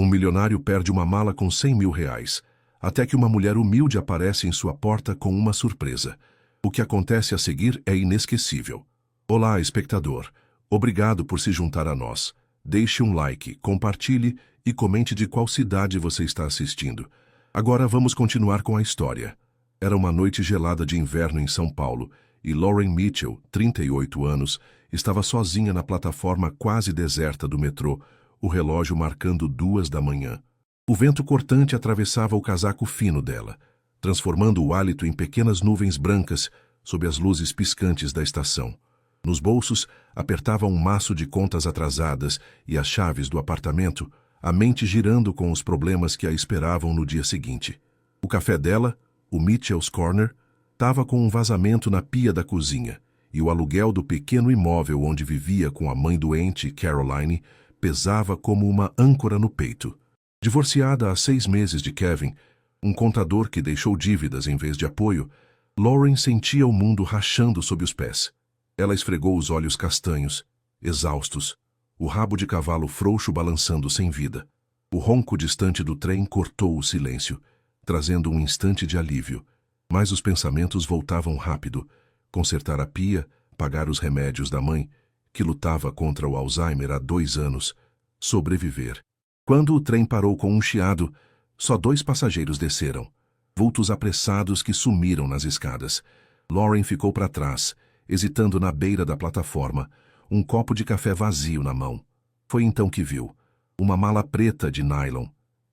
Um milionário perde uma mala com 100 mil reais, até que uma mulher humilde aparece em sua porta com uma surpresa. O que acontece a seguir é inesquecível. Olá, espectador. Obrigado por se juntar a nós. Deixe um like, compartilhe e comente de qual cidade você está assistindo. Agora vamos continuar com a história. Era uma noite gelada de inverno em São Paulo e Lauren Mitchell, 38 anos, estava sozinha na plataforma quase deserta do metrô, o relógio marcando 2 da manhã. O vento cortante atravessava o casaco fino dela, transformando o hálito em pequenas nuvens brancas sob as luzes piscantes da estação. Nos bolsos, apertava um maço de contas atrasadas e as chaves do apartamento, a mente girando com os problemas que a esperavam no dia seguinte. O café dela, o Mitchell's Corner, estava com um vazamento na pia da cozinha, e o aluguel do pequeno imóvel onde vivia com a mãe doente, Caroline, pesava como uma âncora no peito. Divorciada há 6 meses de Kevin, um contador que deixou dívidas em vez de apoio, Lauren sentia o mundo rachando sob os pés. Ela esfregou os olhos castanhos, exaustos, o rabo de cavalo frouxo balançando sem vida. O ronco distante do trem cortou o silêncio, trazendo um instante de alívio. Mas os pensamentos voltavam rápido. Consertar a pia, pagar os remédios da mãe, que lutava contra o Alzheimer há 2 anos, sobreviver. Quando o trem parou com um chiado, só 2 passageiros desceram, vultos apressados que sumiram nas escadas. Lauren ficou para trás, hesitando na beira da plataforma, um copo de café vazio na mão. Foi então que viu uma mala preta de nylon,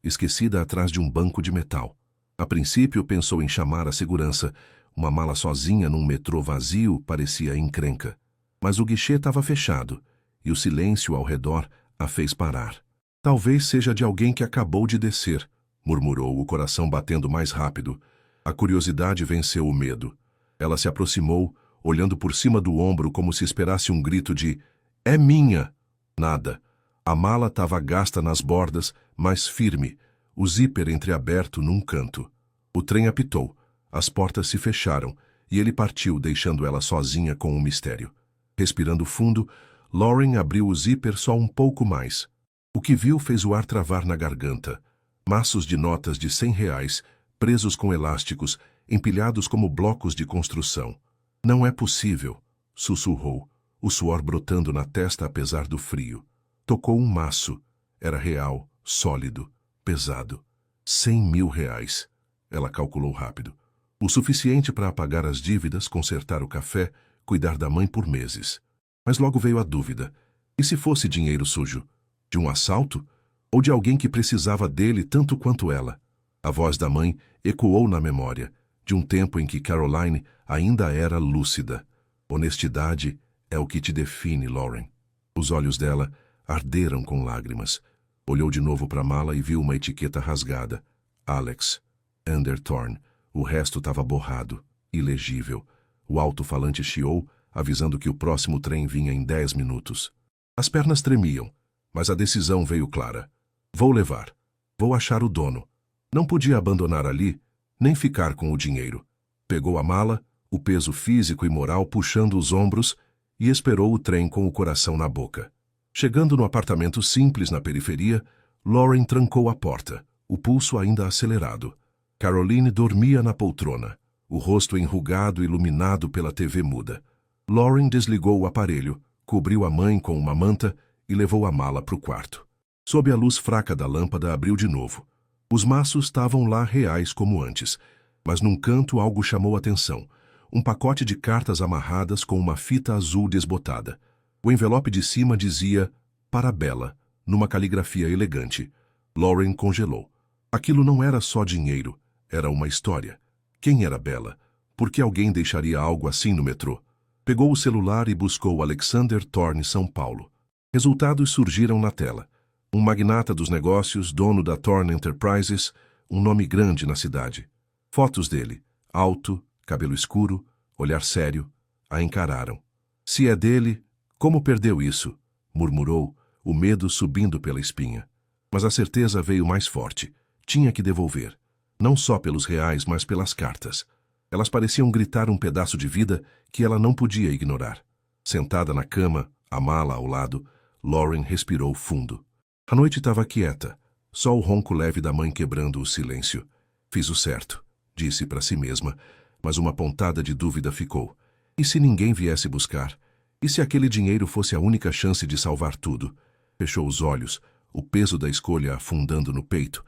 esquecida atrás de um banco de metal. A princípio pensou em chamar a segurança. Uma mala sozinha num metrô vazio parecia encrenca. Mas o guichê estava fechado, e o silêncio ao redor a fez parar. Talvez seja de alguém que acabou de descer, murmurou, o coração batendo mais rápido. A curiosidade venceu o medo. Ela se aproximou, olhando por cima do ombro como se esperasse um grito de "É minha!". Nada. A mala estava gasta nas bordas, mas firme, o zíper entreaberto num canto. O trem apitou, as portas se fecharam, e ele partiu, deixando ela sozinha com o mistério. Respirando fundo, Lauren abriu o zíper só um pouco mais. O que viu fez o ar travar na garganta. Maços de notas de 100 reais, presos com elásticos, empilhados como blocos de construção. "Não é possível", sussurrou, o suor brotando na testa apesar do frio. Tocou um maço. Era real, sólido, pesado. 100 mil reais. Ela calculou rápido. O suficiente para apagar as dívidas, consertar o café, cuidar da mãe por meses. Mas logo veio a dúvida. E se fosse dinheiro sujo? De um assalto? Ou de alguém que precisava dele tanto quanto ela? A voz da mãe ecoou na memória, de um tempo em que Caroline ainda era lúcida. "Honestidade é o que te define, Lauren." Os olhos dela arderam com lágrimas. Olhou de novo para a mala e viu uma etiqueta rasgada. Alex Anderthorne. O resto estava borrado, ilegível. O alto-falante chiou, avisando que o próximo trem vinha em 10 minutos. As pernas tremiam, mas a decisão veio clara. "Vou levar. Vou achar o dono." Não podia abandonar ali, nem ficar com o dinheiro. Pegou a mala, o peso físico e moral puxando os ombros, e esperou o trem com o coração na boca. Chegando no apartamento simples na periferia, Lauren trancou a porta, o pulso ainda acelerado. Caroline dormia na poltrona, o rosto enrugado e iluminado pela TV muda. Lauren desligou o aparelho, cobriu a mãe com uma manta e levou a mala para o quarto. Sob a luz fraca da lâmpada, abriu de novo. Os maços estavam lá reais como antes, mas num canto algo chamou atenção. Um pacote de cartas amarradas com uma fita azul desbotada. O envelope de cima dizia "Para Bella", numa caligrafia elegante. Lauren congelou. Aquilo não era só dinheiro, era uma história. Quem era Bella? Por que alguém deixaria algo assim no metrô? Pegou o celular e buscou Alexander Thorne, São Paulo. Resultados surgiram na tela. Um magnata dos negócios, dono da Thorne Enterprises, um nome grande na cidade. Fotos dele, alto, cabelo escuro, olhar sério, a encararam. "Se é dele, como perdeu isso?", murmurou, o medo subindo pela espinha. Mas a certeza veio mais forte. Tinha que devolver. Não só pelos reais, mas pelas cartas. Elas pareciam gritar um pedaço de vida que ela não podia ignorar. Sentada na cama, a mala ao lado, Lauren respirou fundo. A noite estava quieta. Só o ronco leve da mãe quebrando o silêncio. Fiz o certo, disse para si mesma, mas uma pontada de dúvida ficou. E se ninguém viesse buscar? E se aquele dinheiro fosse a única chance de salvar tudo? Fechou os olhos, o peso da escolha afundando no peito.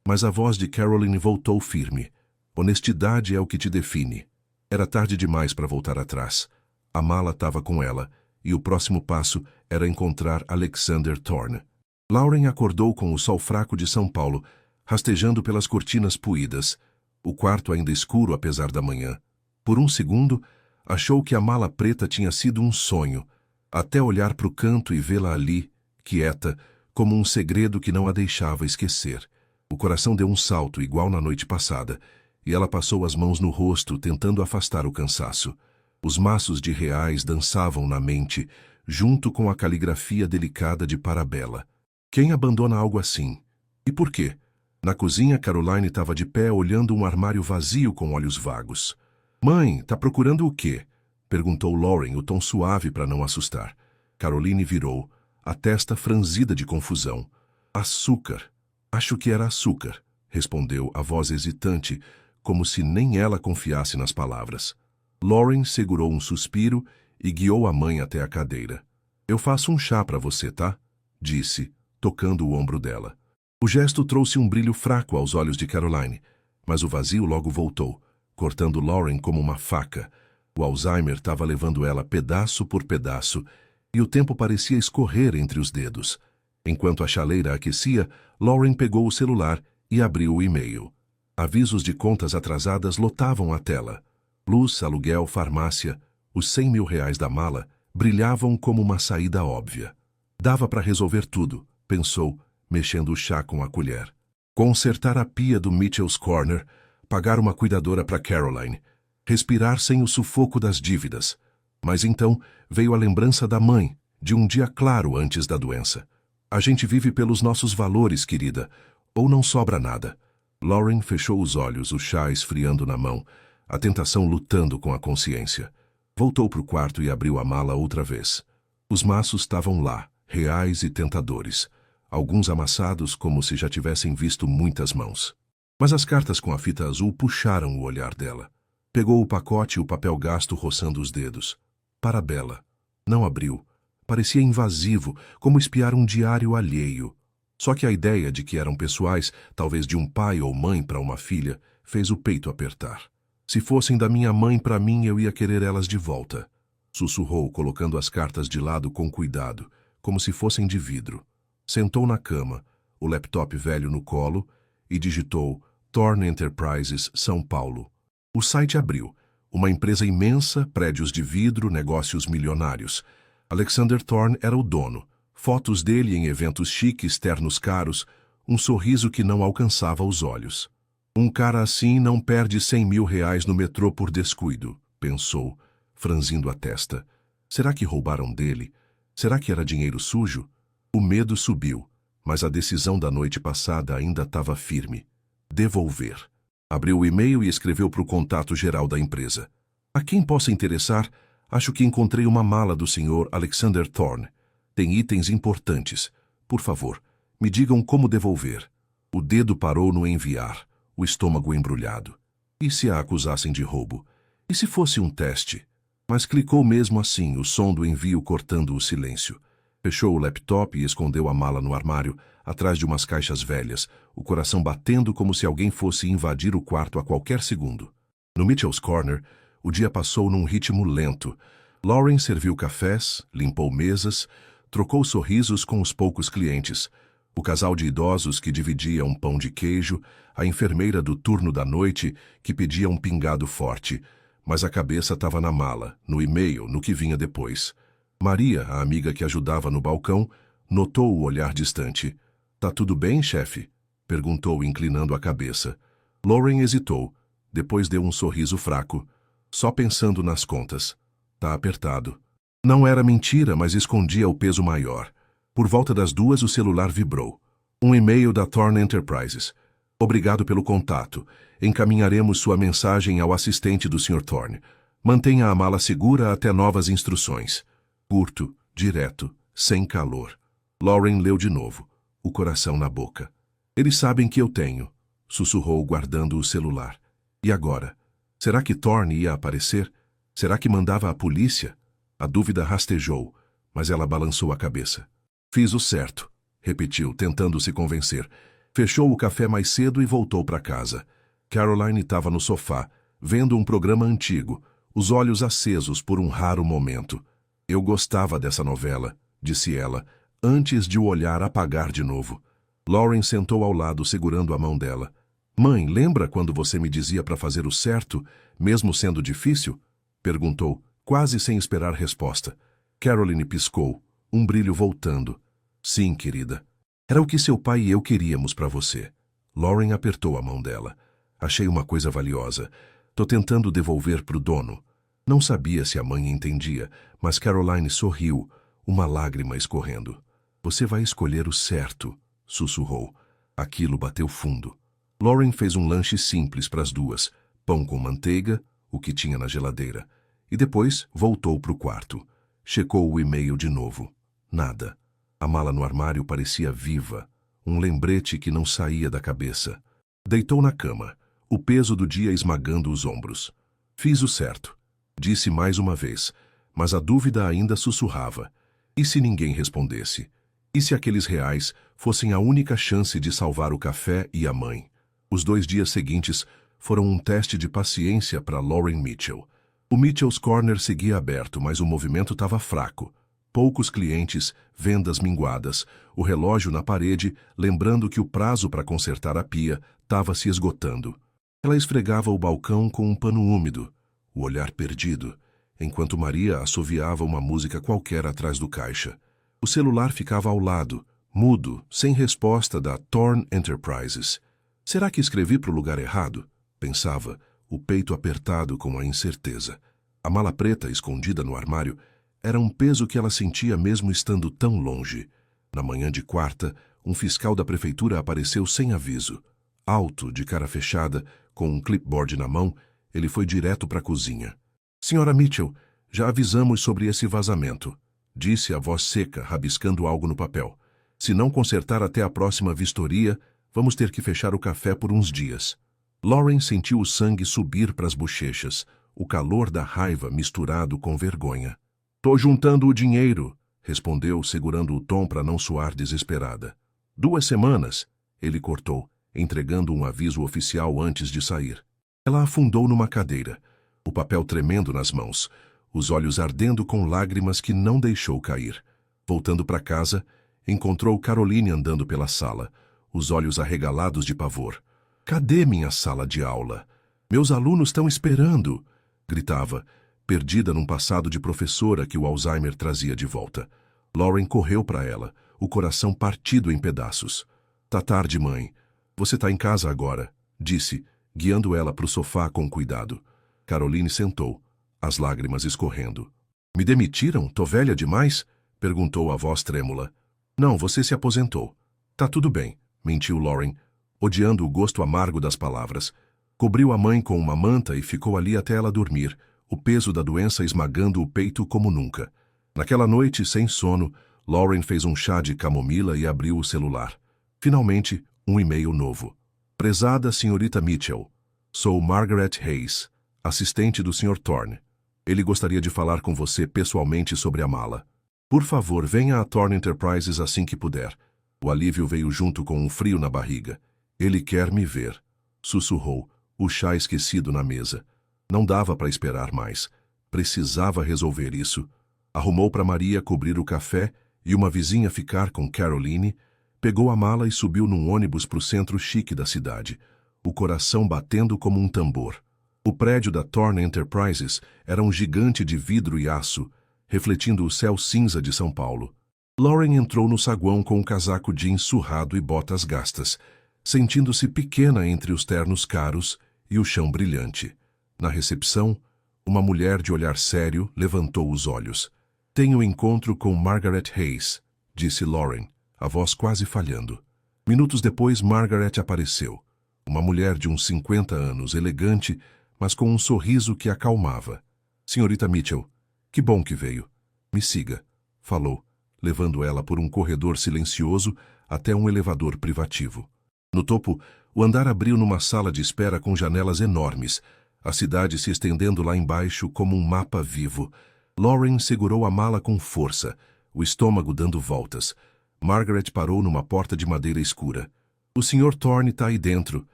Mas a voz de Caroline voltou firme. Honestidade é o que te define. Era tarde demais para voltar atrás. A mala estava com ela, e o próximo passo era encontrar Alexander Thorne. Lauren acordou com o sol fraco de São Paulo, rastejando pelas cortinas puídas, o quarto ainda escuro apesar da manhã. Por um segundo, achou que a mala preta tinha sido um sonho, até olhar para o canto e vê-la ali, quieta, como um segredo que não a deixava esquecer. O coração deu um salto igual na noite passada, e ela passou as mãos no rosto, tentando afastar o cansaço. Os maços de reais dançavam na mente, junto com a caligrafia delicada de Parabella. Quem abandona algo assim? E por quê? Na cozinha, Caroline estava de pé olhando um armário vazio com olhos vagos. "Mãe, tá procurando o quê?" perguntou Lauren, o tom suave para não assustar. Caroline virou, a testa franzida de confusão. "Açúcar. Acho que era açúcar", respondeu a voz hesitante, como se nem ela confiasse nas palavras. Lauren segurou um suspiro e guiou a mãe até a cadeira. "Eu faço um chá para você, tá?" disse, tocando o ombro dela. O gesto trouxe um brilho fraco aos olhos de Caroline, mas o vazio logo voltou, cortando Lauren como uma faca. O Alzheimer estava levando ela pedaço por pedaço, e o tempo parecia escorrer entre os dedos. Enquanto a chaleira aquecia, Lauren pegou o celular e abriu o e-mail. Avisos de contas atrasadas lotavam a tela. Luz, aluguel, farmácia, os 100 mil reais da mala brilhavam como uma saída óbvia. Dava para resolver tudo, pensou, mexendo o chá com a colher. Consertar a pia do Mitchell's Corner, pagar uma cuidadora para Caroline, respirar sem o sufoco das dívidas. Mas então veio a lembrança da mãe, de um dia claro antes da doença. "A gente vive pelos nossos valores, querida, ou não sobra nada." Lauren fechou os olhos, o chá esfriando na mão, a tentação lutando com a consciência. Voltou para o quarto e abriu a mala outra vez. Os maços estavam lá, reais e tentadores, alguns amassados como se já tivessem visto muitas mãos. Mas as cartas com a fita azul puxaram o olhar dela. Pegou o pacote e o papel gasto roçando os dedos. Parabella. Não abriu. Parecia invasivo, como espiar um diário alheio. Só que a ideia de que eram pessoais, talvez de um pai ou mãe para uma filha, fez o peito apertar. "Se fossem da minha mãe para mim, eu ia querer elas de volta", sussurrou, colocando as cartas de lado com cuidado, como se fossem de vidro. Sentou na cama, o laptop velho no colo, e digitou Thorne Enterprises, São Paulo. O site abriu. Uma empresa imensa, prédios de vidro, negócios milionários. Alexander Thorne era o dono. Fotos dele em eventos chiques, ternos caros, um sorriso que não alcançava os olhos. "Um cara assim não perde 100 mil reais no metrô por descuido", pensou, franzindo a testa. Será que roubaram dele? Será que era dinheiro sujo? O medo subiu, mas a decisão da noite passada ainda estava firme. Devolver. Abriu o e-mail e escreveu para o contato geral da empresa. "A quem possa interessar, acho que encontrei uma mala do Sr. Alexander Thorne. Tem itens importantes. Por favor, me digam como devolver." O dedo parou no enviar, o estômago embrulhado. E se a acusassem de roubo? E se fosse um teste? Mas clicou mesmo assim, o som do envio cortando o silêncio. Fechou o laptop e escondeu a mala no armário, atrás de umas caixas velhas, o coração batendo como se alguém fosse invadir o quarto a qualquer segundo. No Mitchell's Corner, o dia passou num ritmo lento. Lauren serviu cafés, limpou mesas, trocou sorrisos com os poucos clientes. O casal de idosos que dividia um pão de queijo, a enfermeira do turno da noite que pedia um pingado forte, mas a cabeça estava na mala, no e-mail, no que vinha depois. Maria, a amiga que ajudava no balcão, notou o olhar distante. "Tá tudo bem, chefe?" perguntou, inclinando a cabeça. Lauren hesitou, depois deu um sorriso fraco. "Só pensando nas contas. Tá apertado." Não era mentira, mas escondia o peso maior. Por volta das 2, o celular vibrou. Um e-mail da Thorne Enterprises. "Obrigado pelo contato. Encaminharemos sua mensagem ao assistente do Sr. Thorne. Mantenha a mala segura até novas instruções." Curto, direto, sem calor. Lauren leu de novo, o coração na boca. Eles sabem que eu tenho, sussurrou guardando o celular. E agora? Será que Thorne ia aparecer? Será que mandava a polícia? A dúvida rastejou, mas ela balançou a cabeça. Fiz o certo, repetiu, tentando se convencer. Fechou o café mais cedo e voltou para casa. Caroline estava no sofá, vendo um programa antigo, os olhos acesos por um raro momento. Eu gostava dessa novela, disse ela, antes de o olhar apagar de novo. Lauren sentou ao lado segurando a mão dela. Mãe, lembra quando você me dizia para fazer o certo, mesmo sendo difícil? Perguntou, quase sem esperar resposta. Caroline piscou, um brilho voltando. Sim, querida. Era o que seu pai e eu queríamos para você. Lauren apertou a mão dela. Achei uma coisa valiosa. Tô tentando devolver pro dono. Não sabia se a mãe entendia, mas Caroline sorriu, uma lágrima escorrendo. Você vai escolher o certo, sussurrou. Aquilo bateu fundo. Lauren fez um lanche simples para as duas, pão com manteiga, o que tinha na geladeira, e depois voltou pro quarto. Checou o e-mail de novo. Nada. A mala no armário parecia viva, um lembrete que não saía da cabeça. Deitou na cama, o peso do dia esmagando os ombros. Fiz o certo, disse mais uma vez, mas a dúvida ainda sussurrava. E se ninguém respondesse? E se aqueles reais fossem a única chance de salvar o café e a mãe? Os 2 dias seguintes foram um teste de paciência para Lauren Mitchell. O Mitchell's Corner seguia aberto, mas o movimento estava fraco. Poucos clientes, vendas minguadas, o relógio na parede, lembrando que o prazo para consertar a pia estava se esgotando. Ela esfregava o balcão com um pano úmido, o olhar perdido, enquanto Maria assoviava uma música qualquer atrás do caixa. O celular ficava ao lado, mudo, sem resposta da Thorne Enterprises. Será que escrevi para o lugar errado? Pensava, o peito apertado com a incerteza. A mala preta, escondida no armário, era um peso que ela sentia mesmo estando tão longe. Na manhã de quarta, um fiscal da prefeitura apareceu sem aviso. Alto, de cara fechada, com um clipboard na mão, ele foi direto para a cozinha. Senhora Mitchell, já avisamos sobre esse vazamento, disse a voz seca, rabiscando algo no papel. Se não consertar até a próxima vistoria, vamos ter que fechar o café por uns dias. Lauren sentiu o sangue subir para as bochechas, o calor da raiva misturado com vergonha. Tô juntando o dinheiro, respondeu, segurando o tom para não soar desesperada. 2 semanas, ele cortou, entregando um aviso oficial antes de sair. Ela afundou numa cadeira, o papel tremendo nas mãos, os olhos ardendo com lágrimas que não deixou cair. Voltando para casa, encontrou Caroline andando pela sala, os olhos arregalados de pavor. Cadê minha sala de aula? Meus alunos estão esperando, gritava, perdida num passado de professora que o Alzheimer trazia de volta. Lauren correu para ela, o coração partido em pedaços. Tá tarde, mãe. Você tá em casa agora, disse, guiando ela para o sofá com cuidado. Caroline sentou, as lágrimas escorrendo. Me demitiram? Tô velha demais? Perguntou a voz trêmula. Não, você se aposentou. Tá tudo bem, mentiu Lauren, odiando o gosto amargo das palavras. Cobriu a mãe com uma manta e ficou ali até ela dormir, o peso da doença esmagando o peito como nunca. Naquela noite, sem sono, Lauren fez um chá de camomila e abriu o celular. Finalmente, um e-mail novo. Prezada senhorita Mitchell, sou Margaret Hayes, assistente do Sr. Thorne. Ele gostaria de falar com você pessoalmente sobre a mala. Por favor, venha a Thorne Enterprises assim que puder. O alívio veio junto com um frio na barriga. Ele quer me ver, sussurrou, o chá esquecido na mesa. Não dava para esperar mais. Precisava resolver isso. Arrumou para Maria cobrir o café e uma vizinha ficar com Caroline, pegou a mala e subiu num ônibus para o centro chique da cidade, o coração batendo como um tambor. O prédio da Thorne Enterprises era um gigante de vidro e aço, refletindo o céu cinza de São Paulo. Lauren entrou no saguão com um casaco jeans surrado e botas gastas, sentindo-se pequena entre os ternos caros e o chão brilhante. Na recepção, uma mulher de olhar sério levantou os olhos. Tenho encontro com Margaret Hayes, disse Lauren, a voz quase falhando. Minutos depois, Margaret apareceu. Uma mulher de uns 50 anos, elegante, mas com um sorriso que acalmava. Senhorita Mitchell, que bom que veio. Me siga, falou, levando ela por um corredor silencioso até um elevador privativo. No topo, o andar abriu numa sala de espera com janelas enormes, a cidade se estendendo lá embaixo como um mapa vivo. Lauren segurou a mala com força, o estômago dando voltas. Margaret parou numa porta de madeira escura. O Sr. Thorne está aí dentro.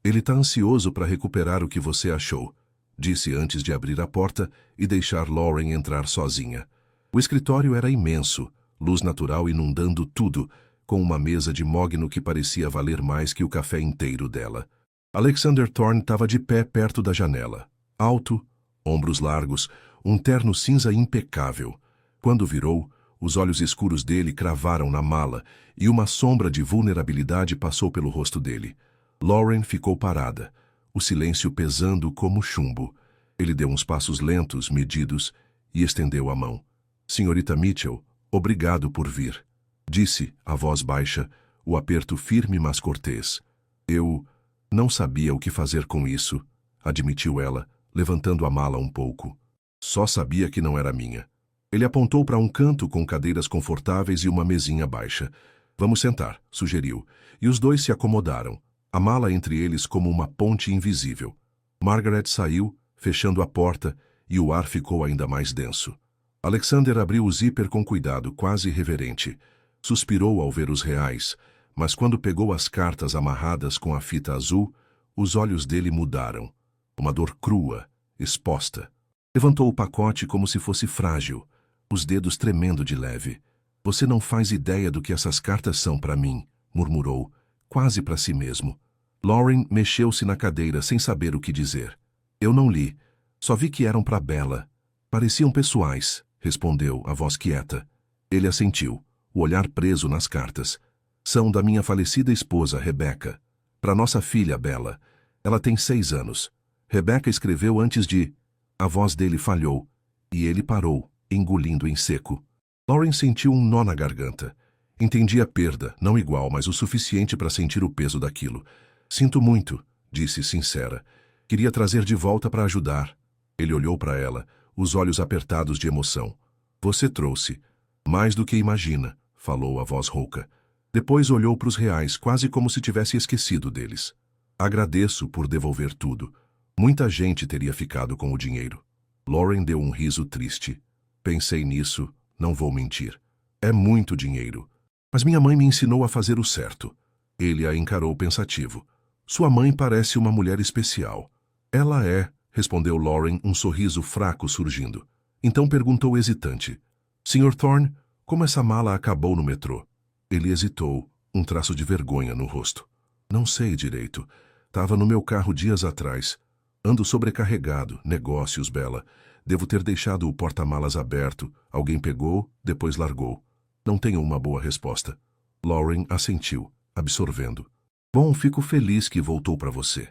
Ele está ansioso para recuperar o que você achou, disse antes de abrir a porta e deixar Lauren entrar sozinha. O escritório era imenso, luz natural inundando tudo, com uma mesa de mogno que parecia valer mais que o café inteiro dela. Alexander Thorne estava de pé perto da janela. Alto, ombros largos, um terno cinza impecável. Quando virou, os olhos escuros dele cravaram na mala e uma sombra de vulnerabilidade passou pelo rosto dele. Lauren ficou parada, o silêncio pesando como chumbo. Ele deu uns passos lentos, medidos, e estendeu a mão. Senhorita Mitchell, obrigado por vir, disse, a voz baixa, o aperto firme mas cortês. Eu não sabia o que fazer com isso, admitiu ela, levantando a mala um pouco. Só sabia que não era minha. Ele apontou para um canto com cadeiras confortáveis e uma mesinha baixa. Vamos sentar, sugeriu, e os dois se acomodaram, a mala entre eles como uma ponte invisível. Margaret saiu, fechando a porta, e o ar ficou ainda mais denso. Alexander abriu o zíper com cuidado, quase reverente. Suspirou ao ver os reais, mas quando pegou as cartas amarradas com a fita azul, os olhos dele mudaram. Uma dor crua, exposta. Levantou o pacote como se fosse frágil, os dedos tremendo de leve. Você não faz ideia do que essas cartas são para mim, murmurou, quase para si mesmo. Lauren mexeu-se na cadeira sem saber o que dizer. Eu não li, só vi que eram para Bella. Pareciam pessoais, respondeu, a voz quieta. Ele assentiu, o olhar preso nas cartas. São da minha falecida esposa, Rebecca. Para nossa filha, Bella. Ela tem 6 anos. Rebecca escreveu antes de... A voz dele falhou, e ele parou, engolindo em seco. Lauren sentiu um nó na garganta. Entendi a perda, não igual, mas o suficiente para sentir o peso daquilo. Sinto muito, disse sincera. Queria trazer de volta para ajudar. Ele olhou para ela, os olhos apertados de emoção. Você trouxe. Mais do que imagina, falou a voz rouca. Depois olhou para os reais, quase como se tivesse esquecido deles. Agradeço por devolver tudo. Muita gente teria ficado com o dinheiro. Lauren deu um riso triste. Pensei nisso, não vou mentir. É muito dinheiro. Mas minha mãe me ensinou a fazer o certo. Ele a encarou pensativo. Sua mãe parece uma mulher especial. Ela é, respondeu Lauren, um sorriso fraco surgindo. Então perguntou hesitante. Sr. Thorne, como essa mala acabou no metrô? Ele hesitou, um traço de vergonha no rosto. Não sei direito. Tava no meu carro dias atrás. Ando sobrecarregado, negócios, Bella. Devo ter deixado o porta-malas aberto. Alguém pegou, depois largou. Não tenho uma boa resposta. Lauren assentiu, absorvendo. Bom, fico feliz que voltou para você.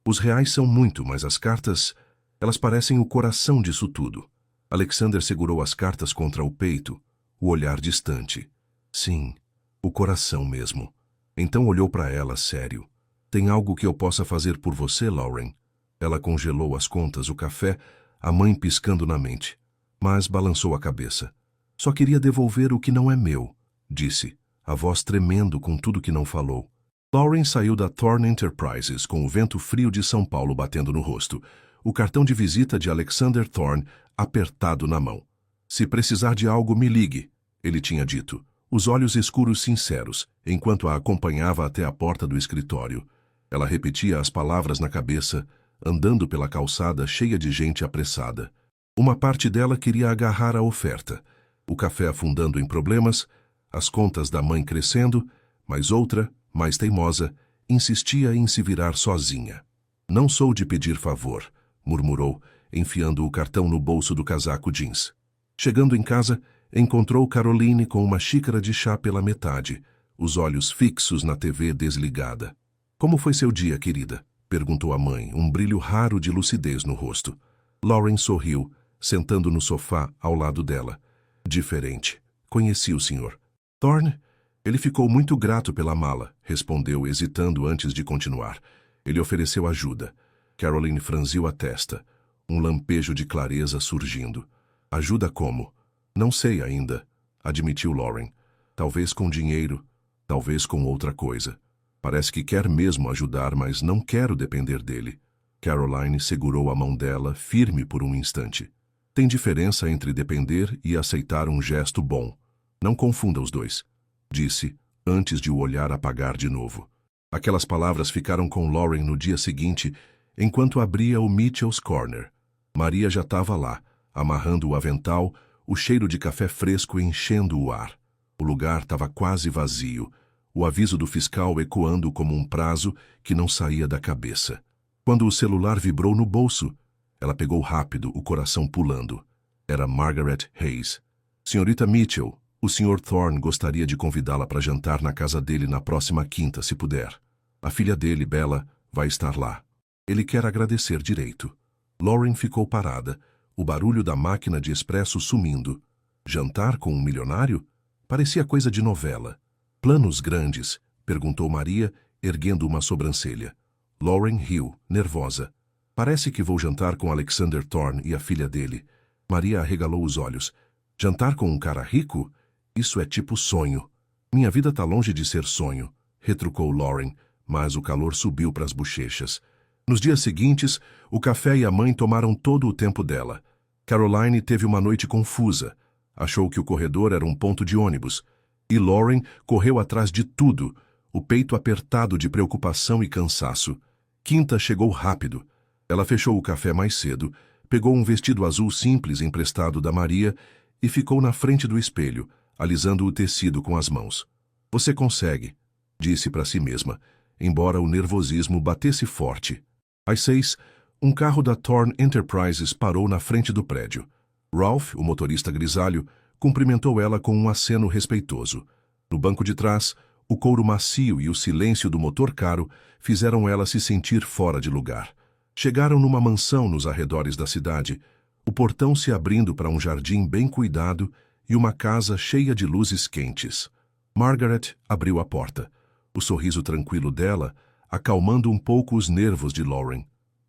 Os reais são muito, mas as cartas, elas parecem o coração disso tudo. Alexander segurou as cartas contra o peito, o olhar distante. Sim, o coração mesmo. Então olhou para ela, sério. Tem algo que eu possa fazer por você, Lauren? Ela congelou as contas, o café, a mãe piscando na mente. Mas balançou a cabeça. Só queria devolver o que não é meu, disse, a voz tremendo com tudo que não falou. Lauren saiu da Thorne Enterprises com o vento frio de São Paulo batendo no rosto, o cartão de visita de Alexander Thorne apertado na mão. Se precisar de algo, me ligue, ele tinha dito, os olhos escuros sinceros, enquanto a acompanhava até a porta do escritório. Ela repetia as palavras na cabeça, andando pela calçada cheia de gente apressada. Uma parte dela queria agarrar a oferta, o café afundando em problemas, as contas da mãe crescendo, mas outra, mais teimosa, insistia em se virar sozinha. Não sou de pedir favor, murmurou, enfiando o cartão no bolso do casaco jeans. Chegando em casa, encontrou Caroline com uma xícara de chá pela metade, os olhos fixos na TV desligada. Como foi seu dia, querida? Perguntou a mãe, um brilho raro de lucidez no rosto. Lauren sorriu, sentando no sofá ao lado dela. Diferente. Conheci o senhor. Thorne? Ele ficou muito grato pela mala, respondeu, hesitando antes de continuar. Ele ofereceu ajuda. Caroline franziu a testa, um lampejo de clareza surgindo. Ajuda como? Não sei ainda, admitiu Lauren. Talvez com dinheiro, talvez com outra coisa. Parece que quer mesmo ajudar, mas não quero depender dele. Caroline segurou a mão dela, firme por um instante. Tem diferença entre depender e aceitar um gesto bom. Não confunda os dois, disse, antes de o olhar apagar de novo. Aquelas palavras ficaram com Lauren no dia seguinte, enquanto abria o Mitchell's Corner. Maria já estava lá, amarrando o avental, o cheiro de café fresco enchendo o ar. O lugar estava quase vazio, o aviso do fiscal ecoando como um prazo que não saía da cabeça. Quando o celular vibrou no bolso, ela pegou rápido, o coração pulando. Era Margaret Hayes. Senhorita Mitchell, o Sr. Thorne gostaria de convidá-la para jantar na casa dele na próxima quinta, se puder. A filha dele, Bella, vai estar lá. Ele quer agradecer direito. Lauren ficou parada, o barulho da máquina de expresso sumindo. Jantar com um milionário? Parecia coisa de novela. Planos grandes? Perguntou Maria, erguendo uma sobrancelha. Lauren riu, nervosa. Parece que vou jantar com Alexander Thorne e a filha dele. Maria arregalou os olhos. Jantar com um cara rico? Isso é tipo sonho. Minha vida tá longe de ser sonho, retrucou Lauren, mas o calor subiu para as bochechas. Nos dias seguintes, o café e a mãe tomaram todo o tempo dela. Caroline teve uma noite confusa. Achou que o corredor era um ponto de ônibus. E Lauren correu atrás de tudo, o peito apertado de preocupação e cansaço. Quinta chegou rápido. Ela fechou o café mais cedo, pegou um vestido azul simples emprestado da Maria e ficou na frente do espelho, alisando o tecido com as mãos. Você consegue, disse para si mesma, embora o nervosismo batesse forte. Às 6, um carro da Thorne Enterprises parou na frente do prédio. Ralph, o motorista grisalho, cumprimentou ela com um aceno respeitoso. No banco de trás, o couro macio e o silêncio do motor caro fizeram ela se sentir fora de lugar. Chegaram numa mansão nos arredores da cidade, o portão se abrindo para um jardim bem cuidado e uma casa cheia de luzes quentes. Margaret abriu a porta, o sorriso tranquilo dela acalmando um pouco os nervos de Lauren.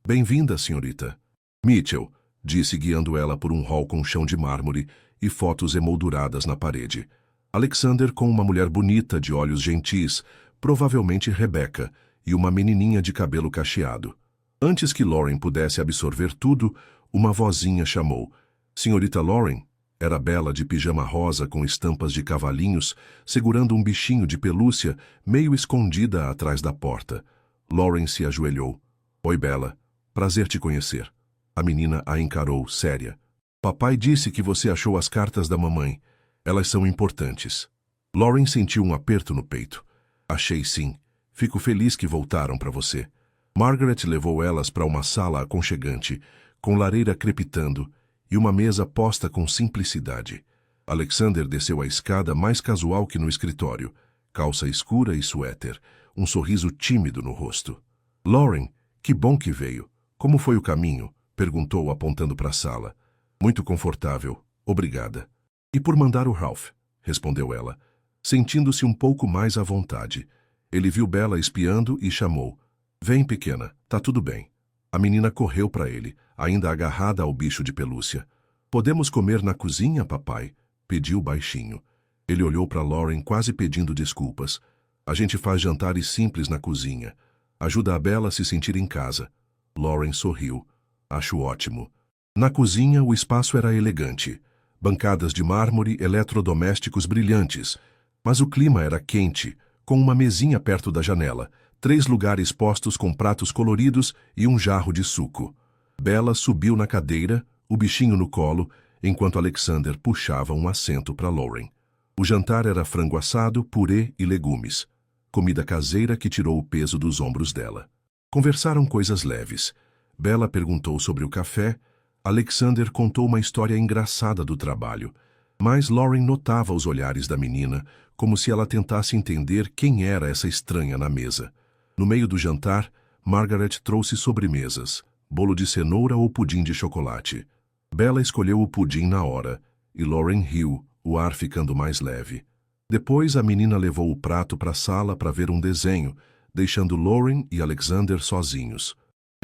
Bem-vinda, senhorita. Mitchell, disse guiando ela por um hall com chão de mármore e fotos emolduradas na parede. Alexander com uma mulher bonita de olhos gentis, provavelmente Rebecca, e uma menininha de cabelo cacheado. Antes que Lauren pudesse absorver tudo, uma vozinha chamou. Senhorita Lauren? Era Bella de pijama rosa com estampas de cavalinhos, segurando um bichinho de pelúcia meio escondida atrás da porta. Lauren se ajoelhou. Oi, Bella. Prazer te conhecer. A menina a encarou, séria. Papai disse que você achou as cartas da mamãe. Elas são importantes. Lauren sentiu um aperto no peito. Achei sim. Fico feliz que voltaram para você. Margaret levou elas para uma sala aconchegante, com lareira crepitando e uma mesa posta com simplicidade. Alexander desceu a escada mais casual que no escritório, calça escura e suéter, um sorriso tímido no rosto. Lauren, que bom que veio. Como foi o caminho? Perguntou apontando para a sala. Muito confortável, obrigada. E por mandar o Ralph, respondeu ela, sentindo-se um pouco mais à vontade. Ele viu Bella espiando e chamou. Vem, pequena, tá tudo bem. A menina correu para ele, ainda agarrada ao bicho de pelúcia. Podemos comer na cozinha, papai? Pediu baixinho. Ele olhou para Lauren quase pedindo desculpas. A gente faz jantares simples na cozinha. Ajuda a Bella a se sentir em casa. Lauren sorriu. Acho ótimo. Na cozinha, o espaço era elegante. Bancadas de mármore, eletrodomésticos brilhantes. Mas o clima era quente, com uma mesinha perto da janela, 3 lugares postos com pratos coloridos e um jarro de suco. Bella subiu na cadeira, o bichinho no colo, enquanto Alexander puxava um assento para Lauren. O jantar era frango assado, purê e legumes. Comida caseira que tirou o peso dos ombros dela. Conversaram coisas leves. Bella perguntou sobre o café. Alexander contou uma história engraçada do trabalho. Mas Lauren notava os olhares da menina, como se ela tentasse entender quem era essa estranha na mesa. No meio do jantar, Margaret trouxe sobremesas, bolo de cenoura ou pudim de chocolate. Bella escolheu o pudim na hora, e Lauren riu, o ar ficando mais leve. Depois a menina levou o prato para a sala para ver um desenho, deixando Lauren e Alexander sozinhos.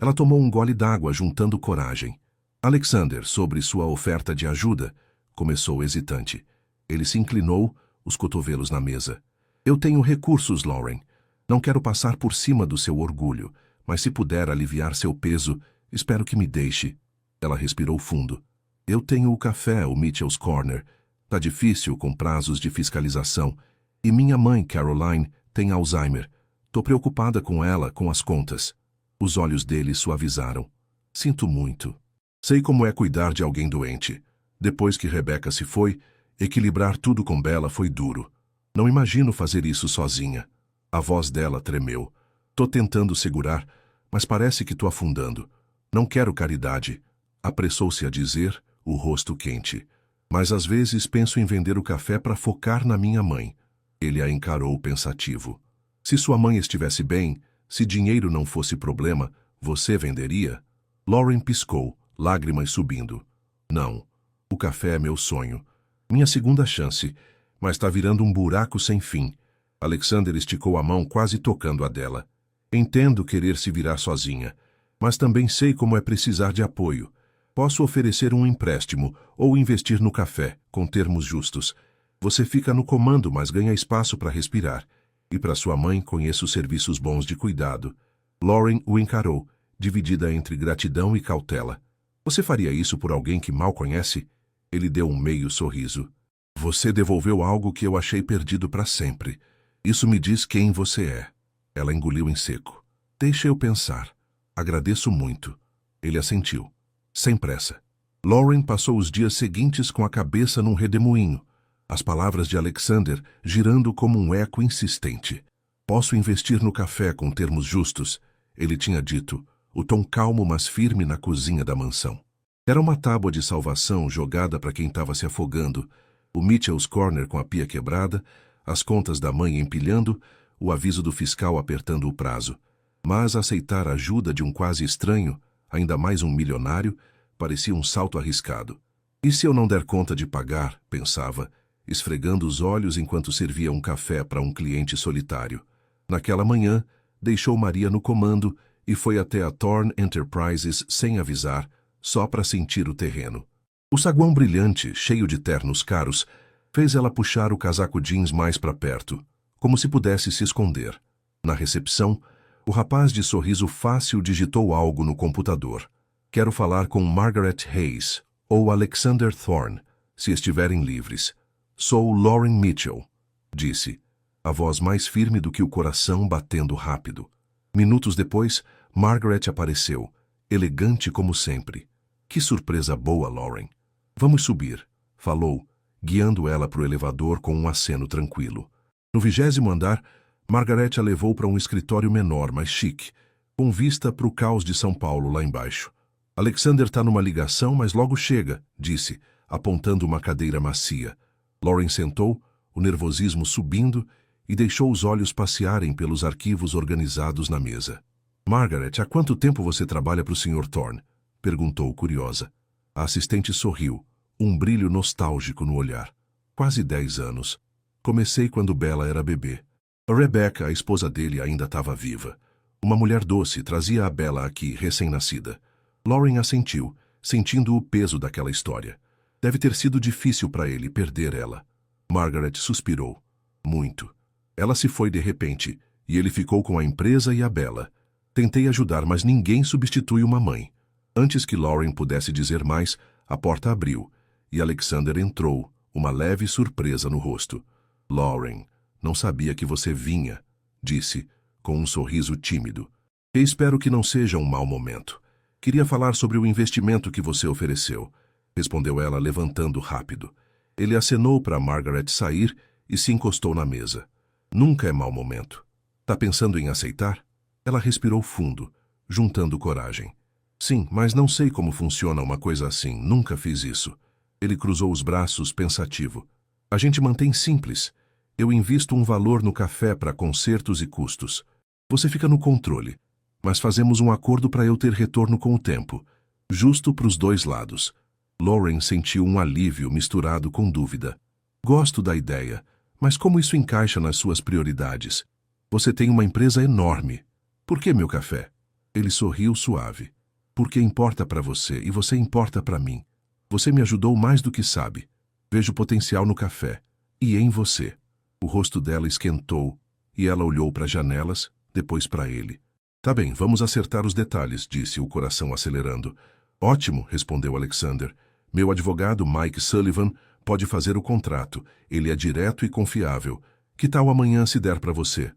Ela tomou um gole d'água, juntando coragem. Alexander, sobre sua oferta de ajuda, começou hesitante. Ele se inclinou, os cotovelos na mesa. Eu tenho recursos, Lauren. Não quero passar por cima do seu orgulho, mas se puder aliviar seu peso, espero que me deixe. Ela respirou fundo. Eu tenho o café, o Mitchell's Corner. Tá difícil com prazos de fiscalização. E minha mãe, Caroline, tem Alzheimer. Tô preocupada com ela, com as contas. Os olhos dele suavizaram. Sinto muito. Sei como é cuidar de alguém doente. Depois que Rebecca se foi, equilibrar tudo com Bella foi duro. Não imagino fazer isso sozinha. A voz dela tremeu. Tô tentando segurar, mas parece que tô afundando. Não quero caridade. Apressou-se a dizer, o rosto quente. Mas às vezes penso em vender o café para focar na minha mãe. Ele a encarou pensativo. Se sua mãe estivesse bem, se dinheiro não fosse problema, você venderia? Lauren piscou, lágrimas subindo. Não. O café é meu sonho. Minha segunda chance, mas está virando um buraco sem fim. Alexander esticou a mão quase tocando a dela. Entendo querer se virar sozinha, mas também sei como é precisar de apoio. Posso oferecer um empréstimo ou investir no café, com termos justos. Você fica no comando, mas ganha espaço para respirar. E para sua mãe conheço serviços bons de cuidado. Lauren o encarou, dividida entre gratidão e cautela. Você faria isso por alguém que mal conhece? Ele deu um meio sorriso. Você devolveu algo que eu achei perdido para sempre. Isso me diz quem você é. Ela engoliu em seco. Deixa eu pensar. Agradeço muito. Ele assentiu. Sem pressa. Lauren passou os dias seguintes com a cabeça num redemoinho. As palavras de Alexander girando como um eco insistente. Posso investir no café com termos justos, ele tinha dito, o tom calmo mas firme na cozinha da mansão. Era uma tábua de salvação jogada para quem estava se afogando, o Mitchell's Corner com a pia quebrada, as contas da mãe empilhando, o aviso do fiscal apertando o prazo. Mas aceitar a ajuda de um quase estranho, ainda mais um milionário, parecia um salto arriscado. E se eu não der conta de pagar, pensava, esfregando os olhos enquanto servia um café para um cliente solitário. Naquela manhã, deixou Maria no comando e foi até a Thorn Enterprises sem avisar, só para sentir o terreno. O saguão brilhante, cheio de ternos caros, fez ela puxar o casaco jeans mais para perto, como se pudesse se esconder. Na recepção, o rapaz de sorriso fácil digitou algo no computador. Quero falar com Margaret Hayes ou Alexander Thorn, se estiverem livres. Sou Lauren Mitchell, disse, a voz mais firme do que o coração batendo rápido. Minutos depois, Margaret apareceu, elegante como sempre. Que surpresa boa, Lauren. Vamos subir, falou, guiando ela para o elevador com um aceno tranquilo. No 20º andar, Margaret a levou para um escritório menor, mais chique, com vista para o caos de São Paulo lá embaixo. Alexander está numa ligação, mas logo chega, disse, apontando uma cadeira macia. Lauren sentou, o nervosismo subindo, e deixou os olhos passearem pelos arquivos organizados na mesa. Margaret, há quanto tempo você trabalha para o Sr. Thorn? Perguntou, curiosa. A assistente sorriu, um brilho nostálgico no olhar. Quase 10 anos. Comecei quando Bella era bebê. A Rebecca, a esposa dele, ainda estava viva. Uma mulher doce trazia a Bella aqui, recém-nascida. Lauren assentiu, sentindo o peso daquela história. Deve ter sido difícil para ele perder ela. Margaret suspirou. Muito. Ela se foi de repente, e ele ficou com a empresa e a Bella. Tentei ajudar, mas ninguém substitui uma mãe. Antes que Lauren pudesse dizer mais, a porta abriu, e Alexander entrou, uma leve surpresa no rosto. Lauren, não sabia que você vinha, disse, com um sorriso tímido. E espero que não seja um mau momento. Queria falar sobre o investimento que você ofereceu, respondeu ela levantando rápido. Ele acenou para Margaret sair e se encostou na mesa. Nunca é mau momento. Tá pensando em aceitar? Ela respirou fundo, juntando coragem. Sim, mas não sei como funciona uma coisa assim. Nunca fiz isso. Ele cruzou os braços, pensativo. A gente mantém simples. Eu invisto um valor no café para consertos e custos. Você fica no controle. Mas fazemos um acordo para eu ter retorno com o tempo. Justo para os dois lados. Lauren sentiu um alívio misturado com dúvida. Gosto da ideia, mas como isso encaixa nas suas prioridades? Você tem uma empresa enorme. Por que meu café? Ele sorriu suave. Porque importa para você e você importa para mim. Você me ajudou mais do que sabe. Vejo potencial no café. E em você. O rosto dela esquentou. e ela olhou para as janelas, depois para ele. Tá bem, vamos acertar os detalhes, disse, o coração acelerando. Ótimo, respondeu Alexander. Meu advogado, Mike Sullivan, pode fazer o contrato. Ele é direto e confiável. Que tal amanhã se der para você?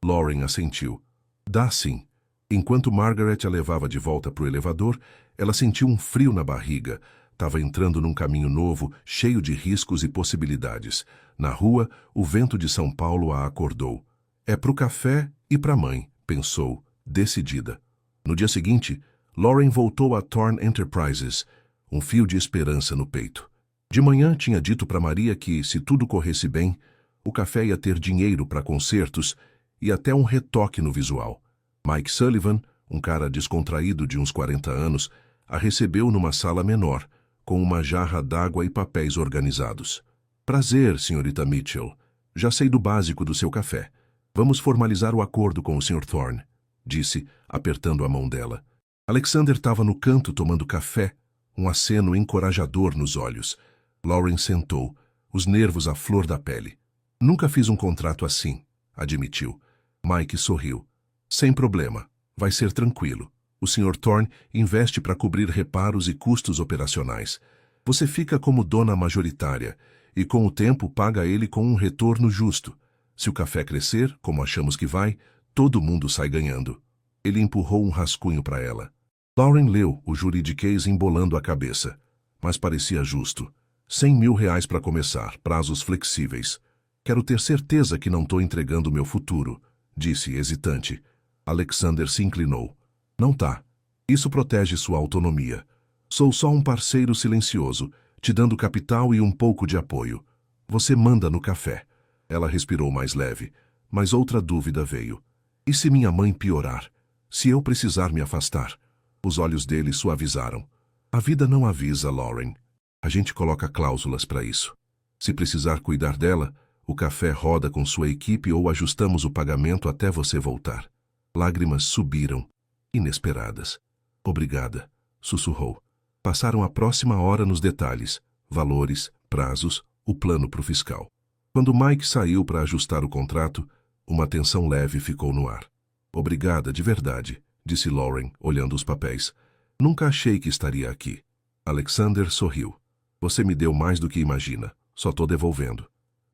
Lauren assentiu. Dá sim. Enquanto Margaret a levava de volta para o elevador, ela sentiu um frio na barriga. Estava entrando num caminho novo, cheio de riscos e possibilidades. Na rua, o vento de São Paulo a acordou. É pro café e pra mãe, pensou, decidida. No dia seguinte, Lauren voltou a Thorne Enterprises, um fio de esperança no peito. De manhã tinha dito para Maria que, se tudo corresse bem, o café ia ter dinheiro para concertos e até um retoque no visual. Mike Sullivan, um cara descontraído de uns 40 anos, a recebeu numa sala menor, com uma jarra d'água e papéis organizados. Prazer, senhorita Mitchell. Já sei do básico do seu café. Vamos formalizar o acordo com o Sr. Thorne, disse, apertando a mão dela. Alexander estava no canto tomando café, um aceno encorajador nos olhos. Lauren sentou, os nervos à flor da pele. Nunca fiz um contrato assim, admitiu. Mike sorriu. Sem problema, vai ser tranquilo. O Sr. Thorne investe para cobrir reparos e custos operacionais. Você fica como dona majoritária e com o tempo paga ele com um retorno justo. Se o café crescer, como achamos que vai, todo mundo sai ganhando. Ele empurrou um rascunho para ela. Lauren leu o juridiquês embolando a cabeça, mas parecia justo. R$100.000 para começar, prazos flexíveis. Quero ter certeza que não estou entregando meu futuro, disse hesitante. Alexander se inclinou. Não tá. Isso protege sua autonomia. Sou só um parceiro silencioso, te dando capital e um pouco de apoio. Você manda no café. Ela respirou mais leve, mas outra dúvida veio. E se minha mãe piorar? Se eu precisar me afastar? Os olhos dele suavizaram. A vida não avisa, Lauren. A gente coloca cláusulas para isso. Se precisar cuidar dela, o café roda com sua equipe ou ajustamos o pagamento até você voltar. Lágrimas subiram, inesperadas. Obrigada, sussurrou. Passaram a próxima hora nos detalhes, valores, prazos, o plano para o fiscal. Quando Mike saiu para ajustar o contrato, uma tensão leve ficou no ar. Obrigada, de verdade, disse Lauren, olhando os papéis. Nunca achei que estaria aqui. Alexander sorriu. Você me deu mais do que imagina. Só estou devolvendo.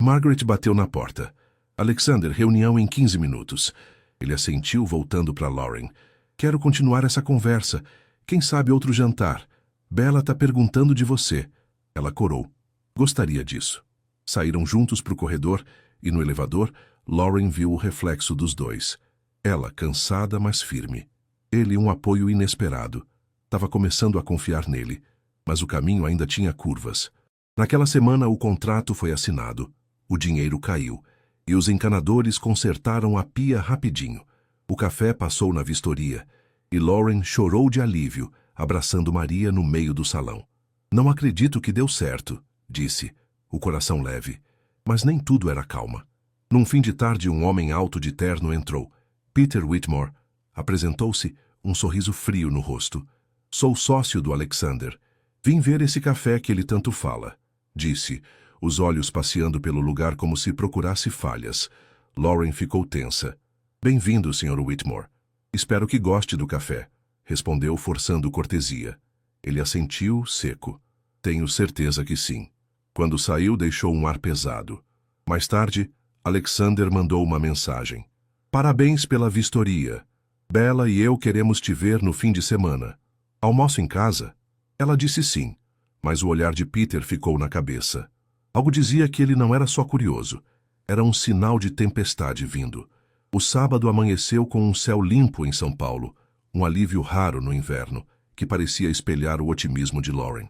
Margaret bateu na porta. Alexander, reunião em 15 minutos. Ele assentiu, voltando para Lauren. Quero continuar essa conversa. Quem sabe outro jantar. Bella está perguntando de você. Ela corou. Gostaria disso. Saíram juntos para o corredor e, no elevador, Lauren viu o reflexo dos dois. Ela, cansada, mas firme. Ele, um apoio inesperado. Estava começando a confiar nele, mas o caminho ainda tinha curvas. Naquela semana, o contrato foi assinado. O dinheiro caiu, e os encanadores consertaram a pia rapidinho. O café passou na vistoria, e Lauren chorou de alívio, abraçando Maria no meio do salão. Não acredito que deu certo, disse, o coração leve. Mas nem tudo era calma. Num fim de tarde, um homem alto de terno entrou. Peter Whitmore. Apresentou-se, um sorriso frio no rosto. Sou sócio do Alexander. Vim ver esse café que ele tanto fala, disse, os olhos passeando pelo lugar como se procurasse falhas. Lauren ficou tensa. Bem-vindo, Sr. Whitmore. Espero que goste do café, respondeu, forçando cortesia. Ele assentiu, seco. Tenho certeza que sim. Quando saiu, deixou um ar pesado. Mais tarde, Alexander mandou uma mensagem. Parabéns pela vistoria. Bella e eu queremos te ver no fim de semana. Almoço em casa? Ela disse sim, mas o olhar de Peter ficou na cabeça. Algo dizia que ele não era só curioso. Era um sinal de tempestade vindo. O sábado amanheceu com um céu limpo em São Paulo, um alívio raro no inverno, que parecia espelhar o otimismo de Lauren.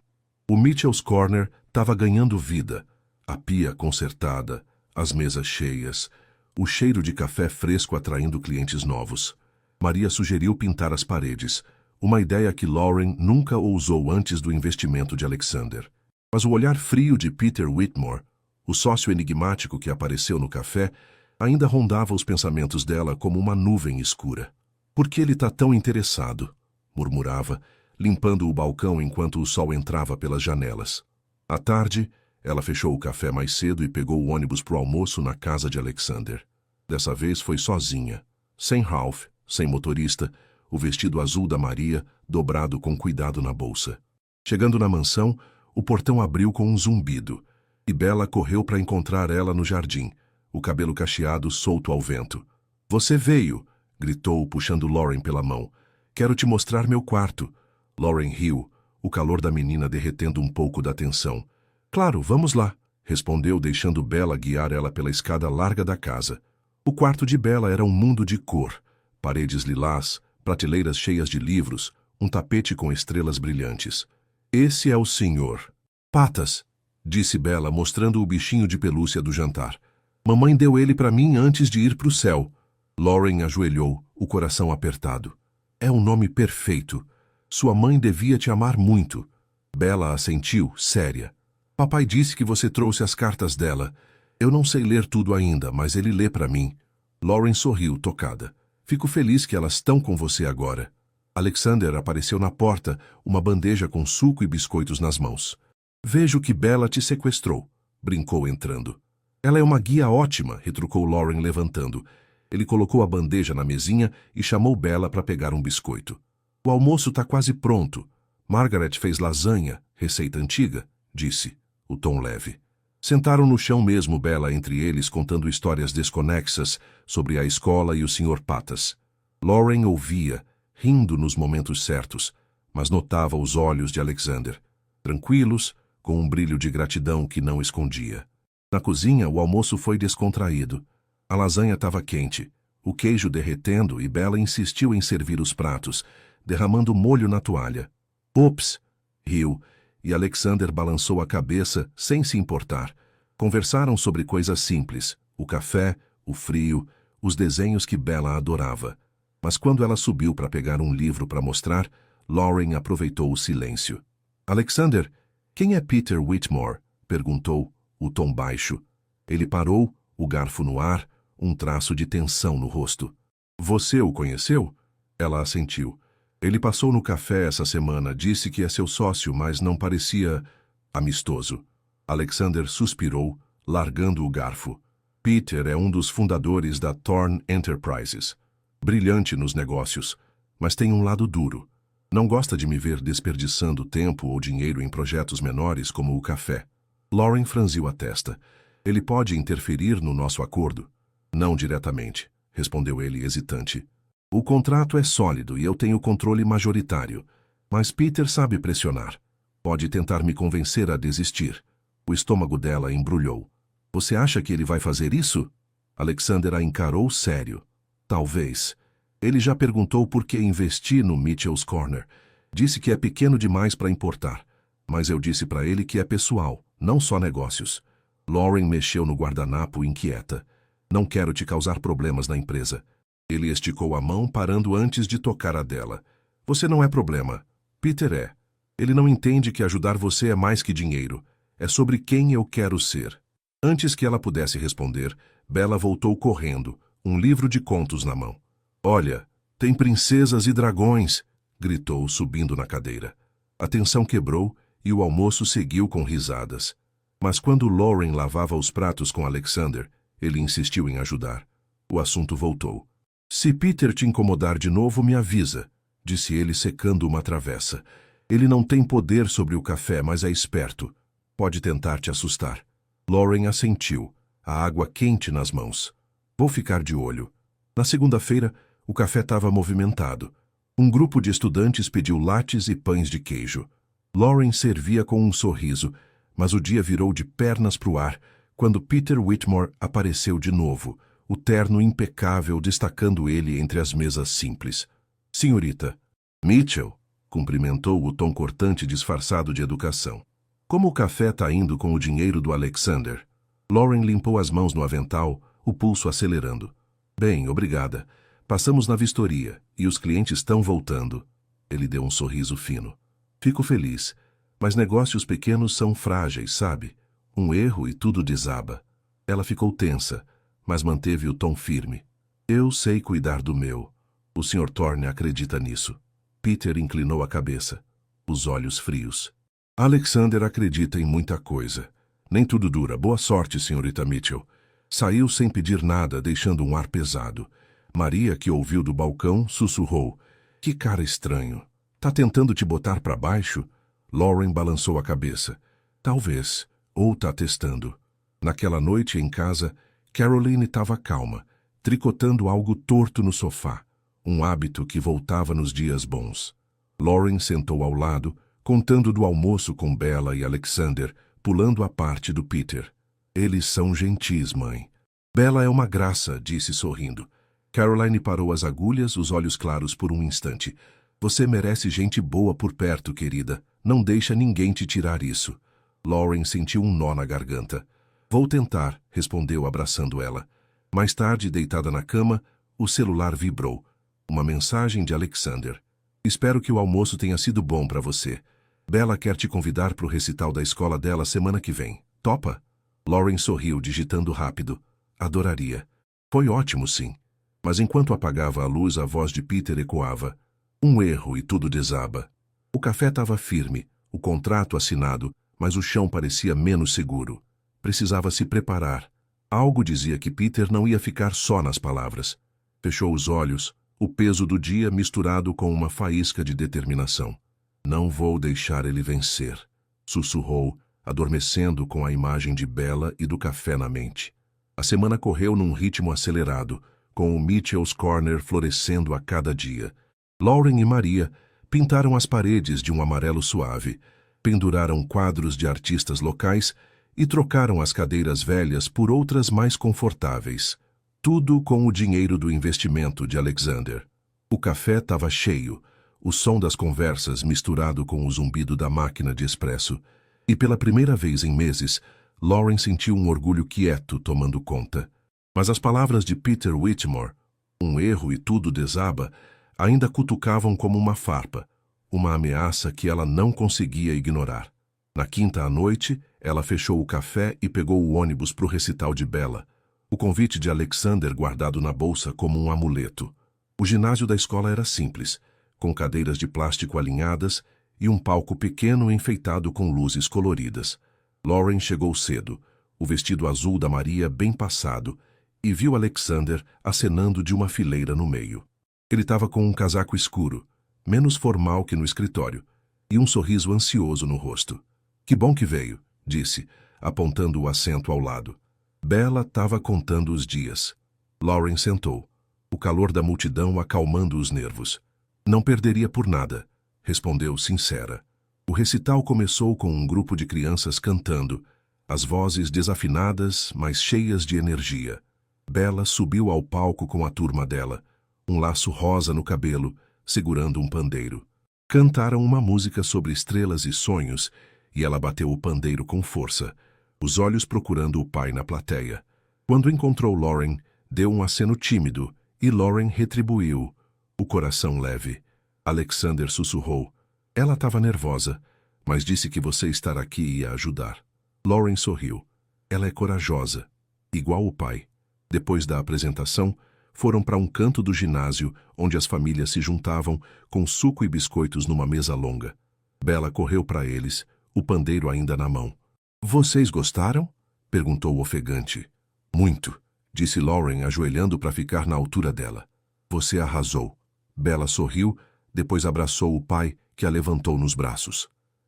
O Mitchell's Corner estava ganhando vida. A pia consertada, as mesas cheias, o cheiro de café fresco atraindo clientes novos. Maria sugeriu pintar as paredes, uma ideia que Lauren nunca ousou antes do investimento de Alexander. Mas o olhar frio de Peter Whitmore, o sócio enigmático que apareceu no café, ainda rondava os pensamentos dela como uma nuvem escura. Por que ele está tão interessado? Murmurava, limpando o balcão enquanto o sol entrava pelas janelas. À tarde, ela fechou o café mais cedo e pegou o ônibus para o almoço na casa de Alexander. Dessa vez foi sozinha. Sem Ralph, sem motorista, o vestido azul da Maria dobrado com cuidado na bolsa. Chegando na mansão, o portão abriu com um zumbido, e Bella correu para encontrar ela no jardim, o cabelo cacheado solto ao vento. "Você veio!" gritou, puxando Lauren pela mão. "Quero te mostrar meu quarto." Lauren riu, o calor da menina derretendo um pouco da tensão. "Claro, vamos lá," respondeu, deixando Bella guiar ela pela escada larga da casa. O quarto de Bella era um mundo de cor. Paredes lilás, prateleiras cheias de livros, um tapete com estrelas brilhantes. "Esse é o senhor Patas", disse Bella, mostrando o bichinho de pelúcia do jantar. "Mamãe deu ele para mim antes de ir para o céu." Lauren ajoelhou, o coração apertado. "É um nome perfeito. Sua mãe devia te amar muito." Bella assentiu, séria. "Papai disse que você trouxe as cartas dela. Eu não sei ler tudo ainda, mas ele lê para mim." Lauren sorriu, tocada. "Fico feliz que elas estão com você agora." Alexander apareceu na porta, uma bandeja com suco e biscoitos nas mãos. "Vejo que Bella te sequestrou", brincou entrando. "Ela é uma guia ótima", retrucou Lauren levantando. Ele colocou a bandeja na mesinha e chamou Bella para pegar um biscoito. "O almoço está quase pronto. Margaret fez lasanha, receita antiga", disse, o tom leve. Sentaram no chão mesmo, Bella entre eles, contando histórias desconexas sobre a escola e o Sr. Patas. Lauren ouvia, rindo nos momentos certos, mas notava os olhos de Alexander, tranquilos, com um brilho de gratidão que não escondia. Na cozinha, o almoço foi descontraído. A lasanha estava quente, o queijo derretendo, e Bella insistiu em servir os pratos, derramando molho na toalha. "Ops!" riu, e Alexander balançou a cabeça sem se importar. Conversaram sobre coisas simples, o café, o frio, os desenhos que Bella adorava. Mas quando ela subiu para pegar um livro para mostrar, Lauren aproveitou o silêncio. "Alexander, quem é Peter Whitmore?" perguntou, o tom baixo. Ele parou, o garfo no ar, um traço de tensão no rosto. "Você o conheceu?" Ela assentiu. "Ele passou no café essa semana, disse que é seu sócio, mas não parecia amistoso." Alexander suspirou, largando o garfo. "Peter é um dos fundadores da Thorn Enterprises. Brilhante nos negócios, mas tem um lado duro. Não gosta de me ver desperdiçando tempo ou dinheiro em projetos menores como o café." Lauren franziu a testa. "Ele pode interferir no nosso acordo?" "Não diretamente", respondeu ele hesitante. "O contrato é sólido e eu tenho controle majoritário, mas Peter sabe pressionar. Pode tentar me convencer a desistir." O estômago dela embrulhou. "Você acha que ele vai fazer isso?" Alexander a encarou sério. "Talvez. Ele já perguntou por que investi no Mitchell's Corner. Disse que é pequeno demais para importar, mas eu disse para ele que é pessoal, não só negócios." Lauren mexeu no guardanapo inquieta. "Não quero te causar problemas na empresa." Ele esticou a mão, parando antes de tocar a dela. "Você não é problema. Peter é. Ele não entende que ajudar você é mais que dinheiro. É sobre quem eu quero ser." Antes que ela pudesse responder, Bella voltou correndo, um livro de contos na mão. "Olha, tem princesas e dragões!" gritou, subindo na cadeira. A tensão quebrou e o almoço seguiu com risadas. Mas quando Lauren lavava os pratos com Alexander, ele insistiu em ajudar. O assunto voltou. "Se Peter te incomodar de novo, me avisa", disse ele, secando uma travessa. "Ele não tem poder sobre o café, mas é esperto. Pode tentar te assustar." Lauren assentiu, a água quente nas mãos. "Vou ficar de olho." Na segunda-feira, o café estava movimentado. Um grupo de estudantes pediu lattes e pães de queijo. Lauren servia com um sorriso, mas o dia virou de pernas para o ar quando Peter Whitmore apareceu de novo, o terno impecável destacando ele entre as mesas simples. "Senhorita." "Mitchell", cumprimentou o tom cortante disfarçado de educação. "Como o café está indo com o dinheiro do Alexander?" Lauren limpou as mãos no avental, o pulso acelerando. "Bem, obrigada. Passamos na vistoria e os clientes estão voltando." Ele deu um sorriso fino. "Fico feliz, mas negócios pequenos são frágeis, sabe? Um erro e tudo desaba." Ela ficou tensa, mas manteve o tom firme. "Eu sei cuidar do meu. O Sr. Thorne acredita nisso." Peter inclinou a cabeça, os olhos frios. "Alexander acredita em muita coisa. Nem tudo dura. Boa sorte, senhorita Mitchell." Saiu sem pedir nada, deixando um ar pesado. Maria, que ouviu do balcão, sussurrou. Que cara estranho. Tá tentando te botar para baixo? Lauren balançou a cabeça. Talvez. Ou tá testando. Naquela noite em casa, Caroline estava calma, tricotando algo torto no sofá, um hábito que voltava nos dias bons. Lauren sentou ao lado, contando do almoço com Bella e Alexander, pulando a parte do Peter. Eles são gentis, mãe. Bella é uma graça, disse sorrindo. Caroline parou as agulhas, os olhos claros por um instante. Você merece gente boa por perto, querida. Não deixa ninguém te tirar isso. Lauren sentiu um nó na garganta. Vou tentar, respondeu abraçando ela. Mais tarde, deitada na cama, o celular vibrou. Uma mensagem de Alexander. Espero que o almoço tenha sido bom para você. Bella quer te convidar para o recital da escola dela semana que vem. Topa? Lauren sorriu, digitando rápido. Adoraria. Foi ótimo, sim. Mas enquanto apagava a luz, a voz de Peter ecoava. Um erro e tudo desaba. O café estava firme, o contrato assinado, mas o chão parecia menos seguro. Precisava se preparar. Algo dizia que Peter não ia ficar só nas palavras. Fechou os olhos, o peso do dia misturado com uma faísca de determinação. Não vou deixar ele vencer, sussurrou, adormecendo com a imagem de Bella e do café na mente. A semana correu num ritmo acelerado, com o Mitchell's Corner florescendo a cada dia. Lauren e Maria pintaram as paredes de um amarelo suave, penduraram quadros de artistas locais e trocaram as cadeiras velhas por outras mais confortáveis. Tudo com o dinheiro do investimento de Alexander. O café estava cheio, o som das conversas misturado com o zumbido da máquina de expresso, e pela primeira vez em meses, Lauren sentiu um orgulho quieto tomando conta. Mas as palavras de Peter Whitmore, um erro e tudo desaba, ainda cutucavam como uma farpa, uma ameaça que ela não conseguia ignorar. Na quinta à noite, ela fechou o café e pegou o ônibus para o recital de Bella, o convite de Alexander guardado na bolsa como um amuleto. O ginásio da escola era simples, com cadeiras de plástico alinhadas e um palco pequeno enfeitado com luzes coloridas. Lauren chegou cedo, o vestido azul da Maria bem passado, e viu Alexander acenando de uma fileira no meio. Ele estava com um casaco escuro, menos formal que no escritório, e um sorriso ansioso no rosto. Que bom que veio, disse, apontando o assento ao lado. Bella estava contando os dias. Lauren sentou, o calor da multidão acalmando os nervos. Não perderia por nada, respondeu sincera. O recital começou com um grupo de crianças cantando, as vozes desafinadas, mas cheias de energia. Bella subiu ao palco com a turma dela, um laço rosa no cabelo, segurando um pandeiro. Cantaram uma música sobre estrelas e sonhos, e ela bateu o pandeiro com força, os olhos procurando o pai na plateia. Quando encontrou Lauren, deu um aceno tímido, e Lauren retribuiu, o coração leve. Alexander sussurrou. Ela estava nervosa, mas disse que você estar aqui ia ajudar. Lauren sorriu. Ela é corajosa, igual o pai. Depois da apresentação, foram para um canto do ginásio, onde as famílias se juntavam, com suco e biscoitos numa mesa longa. Bella correu para eles, o pandeiro ainda na mão. Vocês gostaram? Perguntou ofegante. Muito, disse Lauren, ajoelhando para ficar na altura dela. Você arrasou. Bella sorriu, depois abraçou o pai, que a levantou nos braços.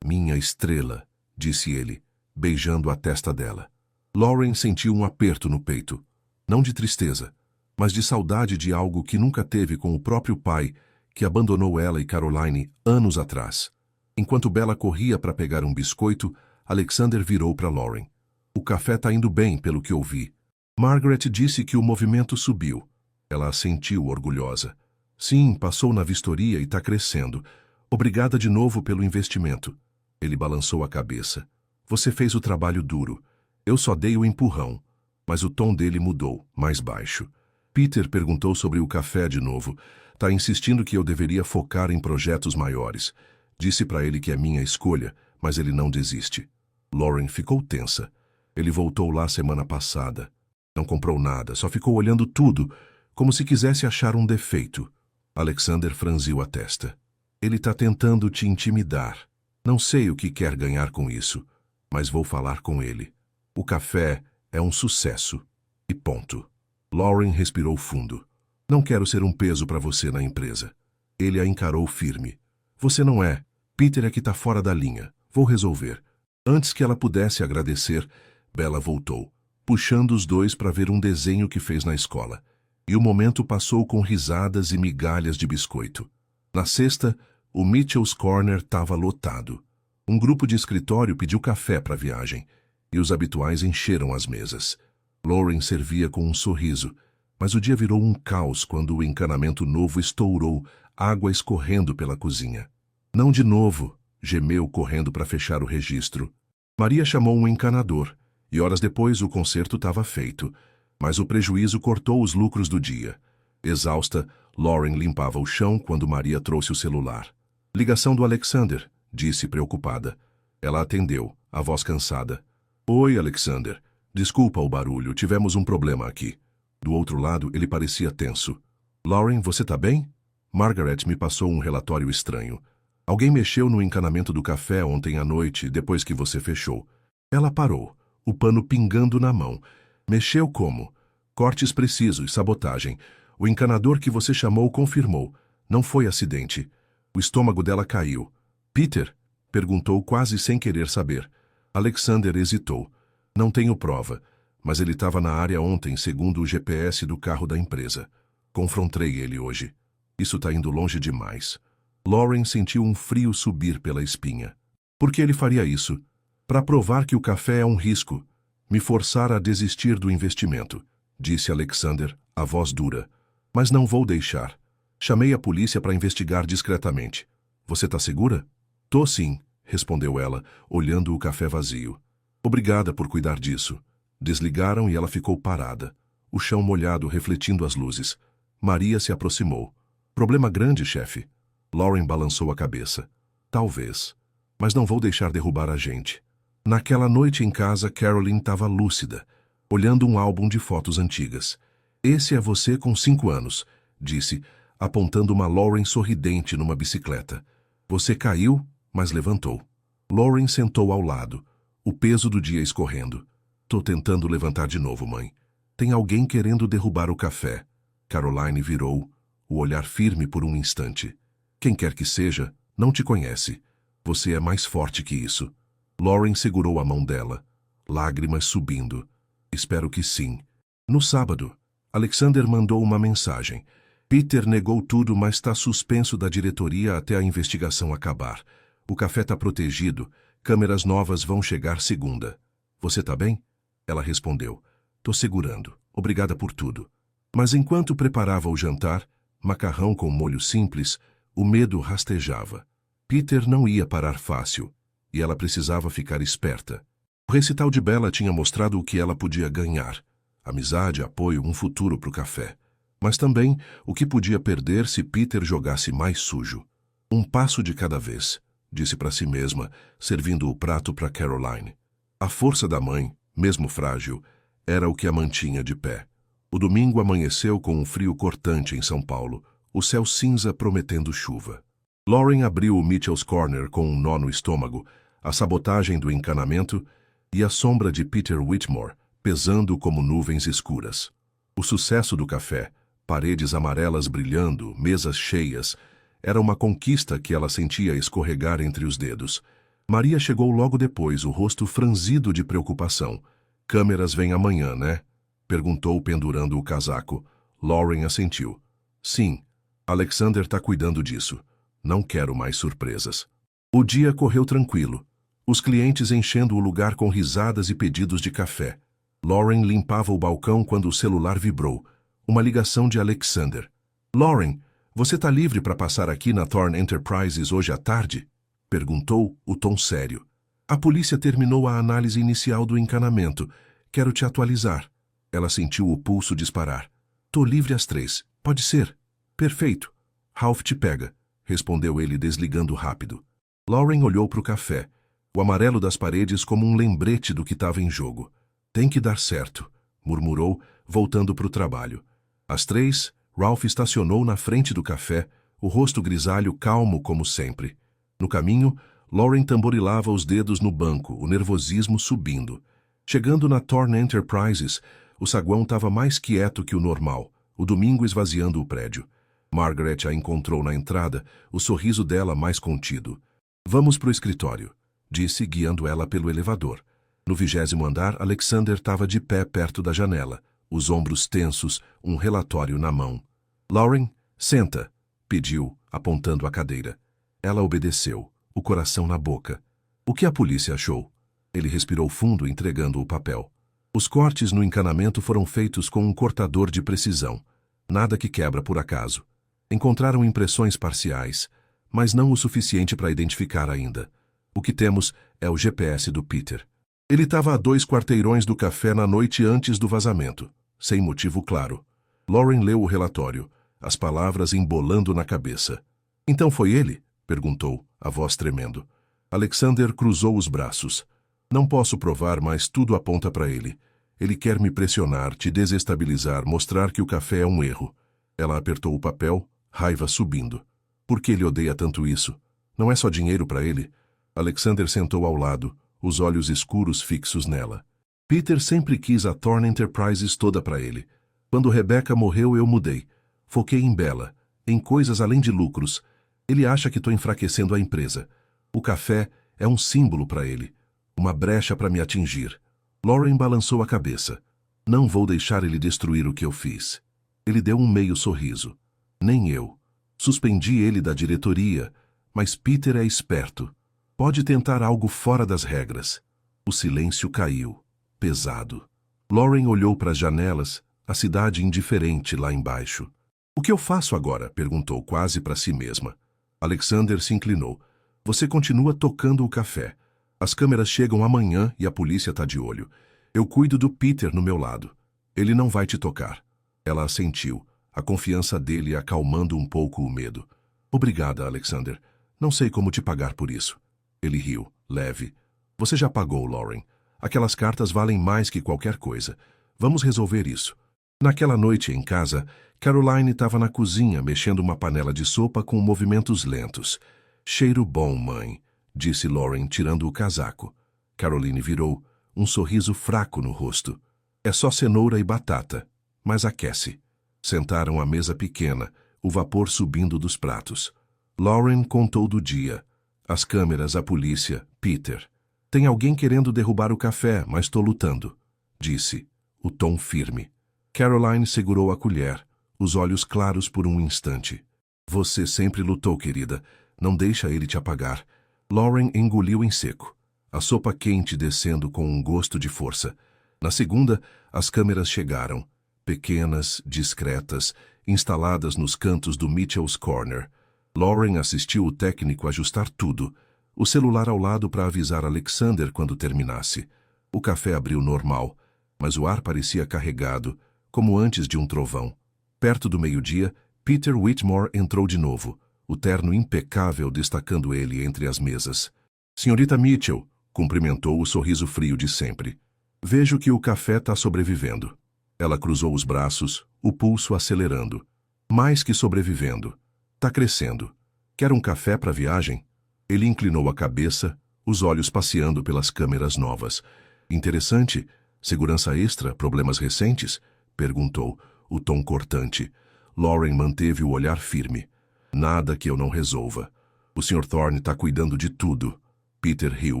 Minha estrela, disse ele, beijando a testa dela. Lauren sentiu um aperto no peito, não de tristeza, mas de saudade de algo que nunca teve com o próprio pai, que abandonou ela e Caroline anos atrás. Enquanto Bella corria para pegar um biscoito, Alexander virou para Lauren. O café está indo bem, pelo que ouvi. Margaret disse que o movimento subiu. Ela assentiu orgulhosa. Sim, passou na vistoria e está crescendo. Obrigada de novo pelo investimento. Ele balançou a cabeça. Você fez o trabalho duro. Eu só dei o empurrão. Mas o tom dele mudou, mais baixo. Peter perguntou sobre o café de novo. Tá insistindo que eu deveria focar em projetos maiores. Disse para ele que é minha escolha, mas ele não desiste. Lauren ficou tensa. Ele voltou lá semana passada. Não comprou nada, só ficou olhando tudo, como se quisesse achar um defeito. Alexander franziu a testa. Ele tá tentando te intimidar. Não sei o que quer ganhar com isso, mas vou falar com ele. O café é um sucesso. E ponto. Lauren respirou fundo. Não quero ser um peso para você na empresa. Ele a encarou firme. Você não é. Peter é que tá fora da linha. Vou resolver. Antes que ela pudesse agradecer, Bella voltou, puxando os dois para ver um desenho que fez na escola. E o momento passou com risadas e migalhas de biscoito. Na sexta, o Mitchell's Corner estava lotado. Um grupo de escritório pediu café para a viagem, e os habituais encheram as mesas. Lauren servia com um sorriso, mas o dia virou um caos quando o encanamento novo estourou, água escorrendo pela cozinha. Não de novo, gemeu correndo para fechar o registro. Maria chamou um encanador, e horas depois o conserto estava feito, mas o prejuízo cortou os lucros do dia. Exausta, Lauren limpava o chão quando Maria trouxe o celular. Ligação do Alexander, disse preocupada. Ela atendeu, a voz cansada. Oi, Alexander. Desculpa o barulho, tivemos um problema aqui. Do outro lado, ele parecia tenso. Lauren, você tá bem? Margaret me passou um relatório estranho. Alguém mexeu no encanamento do café ontem à noite, depois que você fechou. Ela parou, o pano pingando na mão. Mexeu como? Cortes precisos, sabotagem. O encanador que você chamou confirmou. Não foi acidente. O estômago dela caiu. Peter? Perguntou quase sem querer saber. Alexander hesitou. Não tenho prova, mas ele estava na área ontem, segundo o GPS do carro da empresa. Confrontei ele hoje. Isso está indo longe demais. Lauren sentiu um frio subir pela espinha. Por que ele faria isso? Para provar que o café é um risco. Me forçar a desistir do investimento, disse Alexander, a voz dura. Mas não vou deixar. Chamei a polícia para investigar discretamente. Você está segura? Tô sim, respondeu ela, olhando o café vazio. Obrigada por cuidar disso. Desligaram e ela ficou parada, o chão molhado refletindo as luzes. Maria se aproximou. Problema grande, chefe. Lauren balançou a cabeça. Talvez. Mas não vou deixar derrubar a gente. Naquela noite em casa, Caroline estava lúcida, olhando um álbum de fotos antigas. Esse é você com 5 anos, disse, apontando uma Lauren sorridente numa bicicleta. Você caiu, mas levantou. Lauren sentou ao lado, o peso do dia escorrendo. Tô tentando levantar de novo, mãe. Tem alguém querendo derrubar o café. Caroline virou, o olhar firme por um instante. Quem quer que seja, não te conhece. Você é mais forte que isso. Lauren segurou a mão dela, lágrimas subindo. Espero que sim. No sábado, Alexander mandou uma mensagem. Peter negou tudo, mas está suspenso da diretoria até a investigação acabar. O café está protegido. Câmeras novas vão chegar segunda. Você tá bem? Ela respondeu. Tô segurando. Obrigada por tudo. Mas enquanto preparava o jantar, macarrão com molho simples, o medo rastejava. Peter não ia parar fácil, e ela precisava ficar esperta. O recital de Bella tinha mostrado o que ela podia ganhar. Amizade, apoio, um futuro para o café. Mas também o que podia perder se Peter jogasse mais sujo. Um passo de cada vez, disse para si mesma, servindo o prato para Caroline. A força da mãe, mesmo frágil, era o que a mantinha de pé. O domingo amanheceu com um frio cortante em São Paulo, o céu cinza prometendo chuva. Lauren abriu o Mitchell's Corner com um nó no estômago, a sabotagem do encanamento e a sombra de Peter Whitmore, pesando como nuvens escuras. O sucesso do café, paredes amarelas brilhando, mesas cheias, era uma conquista que ela sentia escorregar entre os dedos. Maria chegou logo depois, o rosto franzido de preocupação. Câmeras vêm amanhã, né? Perguntou pendurando o casaco. Lauren assentiu. Sim, Alexander está cuidando disso. Não quero mais surpresas. O dia correu tranquilo. Os clientes enchendo o lugar com risadas e pedidos de café. Lauren limpava o balcão quando o celular vibrou. Uma ligação de Alexander. Lauren, você está livre para passar aqui na Thorn Enterprises hoje à tarde? Perguntou, o tom sério. A polícia terminou a análise inicial do encanamento. Quero te atualizar. Ela sentiu o pulso disparar. Tô livre às 3. Pode ser? Perfeito. Ralph te pega, respondeu ele desligando rápido. Lauren olhou para o café, o amarelo das paredes como um lembrete do que estava em jogo. Tem que dar certo, murmurou, voltando para o trabalho. Às 3, Ralph estacionou na frente do café, o rosto grisalho calmo como sempre. No caminho, Lauren tamborilava os dedos no banco, o nervosismo subindo. Chegando na Thorn Enterprises, O saguão estava mais quieto que o normal, o domingo esvaziando o prédio. Margaret a encontrou na entrada, o sorriso dela mais contido. Vamos pro escritório, disse, guiando ela pelo elevador. No 20º andar, Alexander estava de pé perto da janela, os ombros tensos, um relatório na mão. Lauren, senta, pediu, apontando a cadeira. Ela obedeceu, o coração na boca. O que a polícia achou? Ele respirou fundo, entregando o papel. Os cortes no encanamento foram feitos com um cortador de precisão. Nada que quebra por acaso. Encontraram impressões parciais, mas não o suficiente para identificar ainda. O que temos é o GPS do Peter. Ele estava a 2 quarteirões do café na noite antes do vazamento, sem motivo claro. Lauren leu o relatório, as palavras embolando na cabeça. Então foi ele? Perguntou, a voz tremendo. Alexander cruzou os braços. Não posso provar, mas tudo aponta para ele. Ele quer me pressionar, te desestabilizar, mostrar que o café é um erro. Ela apertou o papel, raiva subindo. Por que ele odeia tanto isso? Não é só dinheiro para ele? Alexander sentou ao lado, os olhos escuros fixos nela. Peter sempre quis a Thorne Enterprises toda para ele. Quando Rebecca morreu, eu mudei. Foquei em Bella, em coisas além de lucros. Ele acha que estou enfraquecendo a empresa. O café é um símbolo para ele. Uma brecha para me atingir. Lauren balançou a cabeça. Não vou deixar ele destruir o que eu fiz. Ele deu um meio sorriso. Nem eu. Suspendi ele da diretoria, mas Peter é esperto. Pode tentar algo fora das regras. O silêncio caiu, pesado. Lauren olhou para as janelas, a cidade indiferente lá embaixo. O que eu faço agora? Perguntou quase para si mesma. Alexander se inclinou. Você continua tocando o café. As câmeras chegam amanhã e a polícia está de olho. Eu cuido do Peter no meu lado. Ele não vai te tocar. Ela assentiu, a confiança dele acalmando um pouco o medo. Obrigada, Alexander. Não sei como te pagar por isso. Ele riu, leve. Você já pagou, Lauren. Aquelas cartas valem mais que qualquer coisa. Vamos resolver isso. Naquela noite, em casa, Caroline estava na cozinha mexendo uma panela de sopa com movimentos lentos. Cheiro bom, mãe, disse Lauren, tirando o casaco. Caroline virou, um sorriso fraco no rosto. É só cenoura e batata, mas aquece. Sentaram à mesa pequena, o vapor subindo dos pratos. Lauren contou do dia. As câmeras, a polícia, Peter. Tem alguém querendo derrubar o café, mas estou lutando, disse, o tom firme. Caroline segurou a colher, os olhos claros por um instante. Você sempre lutou, querida. Não deixa ele te apagar. Lauren engoliu em seco, a sopa quente descendo com um gosto de força. Na segunda, as câmeras chegaram, pequenas, discretas, instaladas nos cantos do Mitchell's Corner. Lauren assistiu o técnico ajustar tudo, o celular ao lado para avisar Alexander quando terminasse. O café abriu normal, mas o ar parecia carregado, como antes de um trovão. Perto do meio-dia, Peter Whitmore entrou de novo, o terno impecável destacando ele entre as mesas. Senhorita Mitchell, cumprimentou o sorriso frio de sempre. Vejo que o café está sobrevivendo. Ela cruzou os braços, o pulso acelerando. Mais que sobrevivendo. Tá crescendo. Quer um café para a viagem? Ele inclinou a cabeça, os olhos passeando pelas câmeras novas. Interessante. Segurança extra, problemas recentes? Perguntou, o tom cortante. Lauren manteve o olhar firme. Nada que eu não resolva. O Sr. Thorne está cuidando de tudo. Peter riu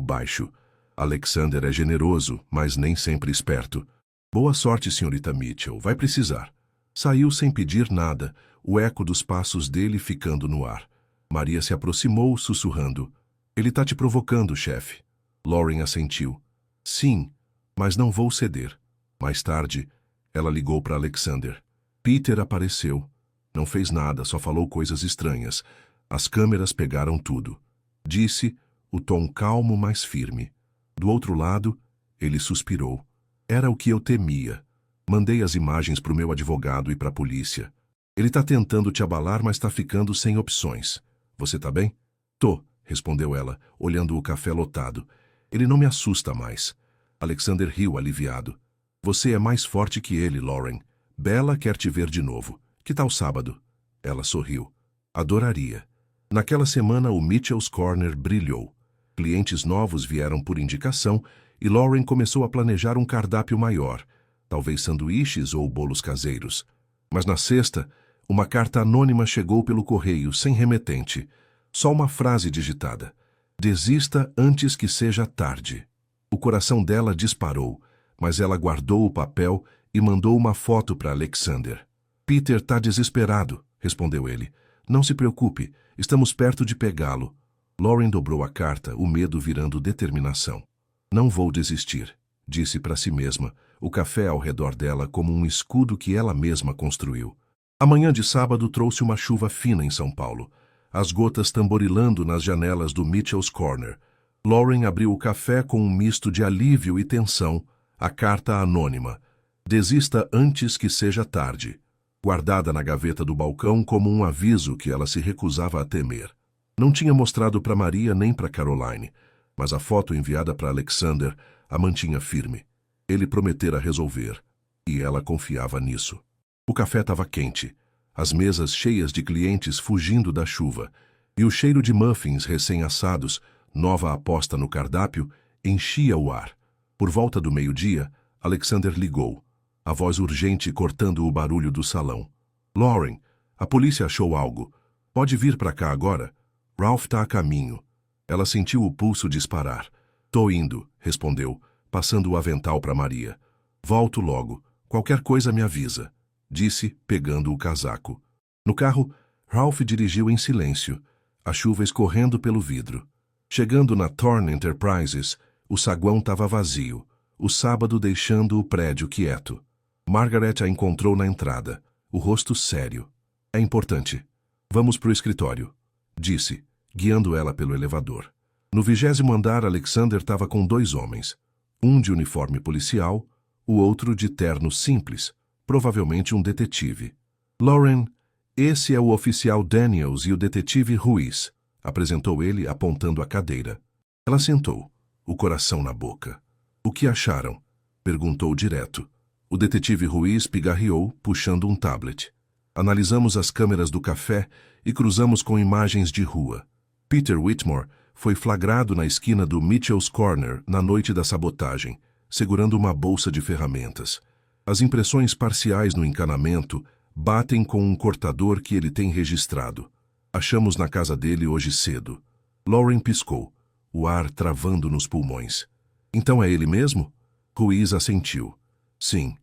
baixo. Alexander é generoso, mas nem sempre esperto. Boa sorte, senhorita Mitchell. Vai precisar. Saiu sem pedir nada, o eco dos passos dele ficando no ar. Maria se aproximou, sussurrando. Ele está te provocando, chefe. Lauren assentiu. Sim, mas não vou ceder. Mais tarde, ela ligou para Alexander. Peter apareceu. Não fez nada, só falou coisas estranhas. As câmeras pegaram tudo. Disse, o tom calmo, mas firme. Do outro lado, ele suspirou. Era o que eu temia. Mandei as imagens para o meu advogado e para a polícia. Ele está tentando te abalar, mas está ficando sem opções. Você tá bem? Tô, respondeu ela, olhando o café lotado. Ele não me assusta mais. Alexander riu aliviado. Você é mais forte que ele, Lauren. Bella quer te ver de novo. Que tal sábado? Ela sorriu. Adoraria. Naquela semana, o Mitchell's Corner brilhou. Clientes novos vieram por indicação e Lauren começou a planejar um cardápio maior. talvez sanduíches ou bolos caseiros. Mas na sexta, uma carta anônima chegou pelo correio, sem remetente. Só uma frase digitada. Desista antes que seja tarde. O coração dela disparou, mas ela guardou o papel e mandou uma foto para Alexander. Peter está desesperado, respondeu ele. Não se preocupe, estamos perto de pegá-lo. Lauren dobrou a carta, o medo virando determinação. Não vou desistir, disse para si mesma, o café ao redor dela como um escudo que ela mesma construiu. A manhã de sábado trouxe uma chuva fina em São Paulo, as gotas tamborilando nas janelas do Mitchell's Corner. Lauren abriu o café com um misto de alívio e tensão, a carta anônima. Desista antes que seja tarde, guardada na gaveta do balcão como um aviso que ela se recusava a temer. Não tinha mostrado para Maria nem para Caroline, mas a foto enviada para Alexander a mantinha firme. Ele prometera resolver, e ela confiava nisso. O café estava quente, as mesas cheias de clientes fugindo da chuva, e o cheiro de muffins recém-assados, nova aposta no cardápio, enchia o ar. Por volta do meio-dia, Alexander ligou, a voz urgente cortando o barulho do salão. Lauren, a polícia achou algo. Pode vir para cá agora? Ralph está a caminho. Ela sentiu o pulso disparar. Tô indo, respondeu, passando o avental para Maria. Volto logo. Qualquer coisa me avisa, disse, pegando o casaco. No carro, Ralph dirigiu em silêncio, a chuva escorrendo pelo vidro. Chegando na Thorne Enterprises, o saguão estava vazio, o sábado deixando o prédio quieto. Margaret a encontrou na entrada, o rosto sério. É importante. Vamos pro escritório, disse, guiando ela pelo elevador. No 20º andar, Alexander estava com 2 homens. Um de uniforme policial, o outro de terno simples, provavelmente um detetive. Lauren, esse é o oficial Daniels e o detetive Ruiz, apresentou ele apontando a cadeira. Ela sentou, o coração na boca. O que acharam? Perguntou direto. O detetive Ruiz pigarreou, puxando um tablet. Analisamos as câmeras do café e cruzamos com imagens de rua. Peter Whitmore foi flagrado na esquina do Mitchell's Corner na noite da sabotagem, segurando uma bolsa de ferramentas. As impressões parciais no encanamento batem com um cortador que ele tem registrado. Achamos na casa dele hoje cedo. Lauren piscou, o ar travando nos pulmões. Então é ele mesmo? Ruiz assentiu. Sim.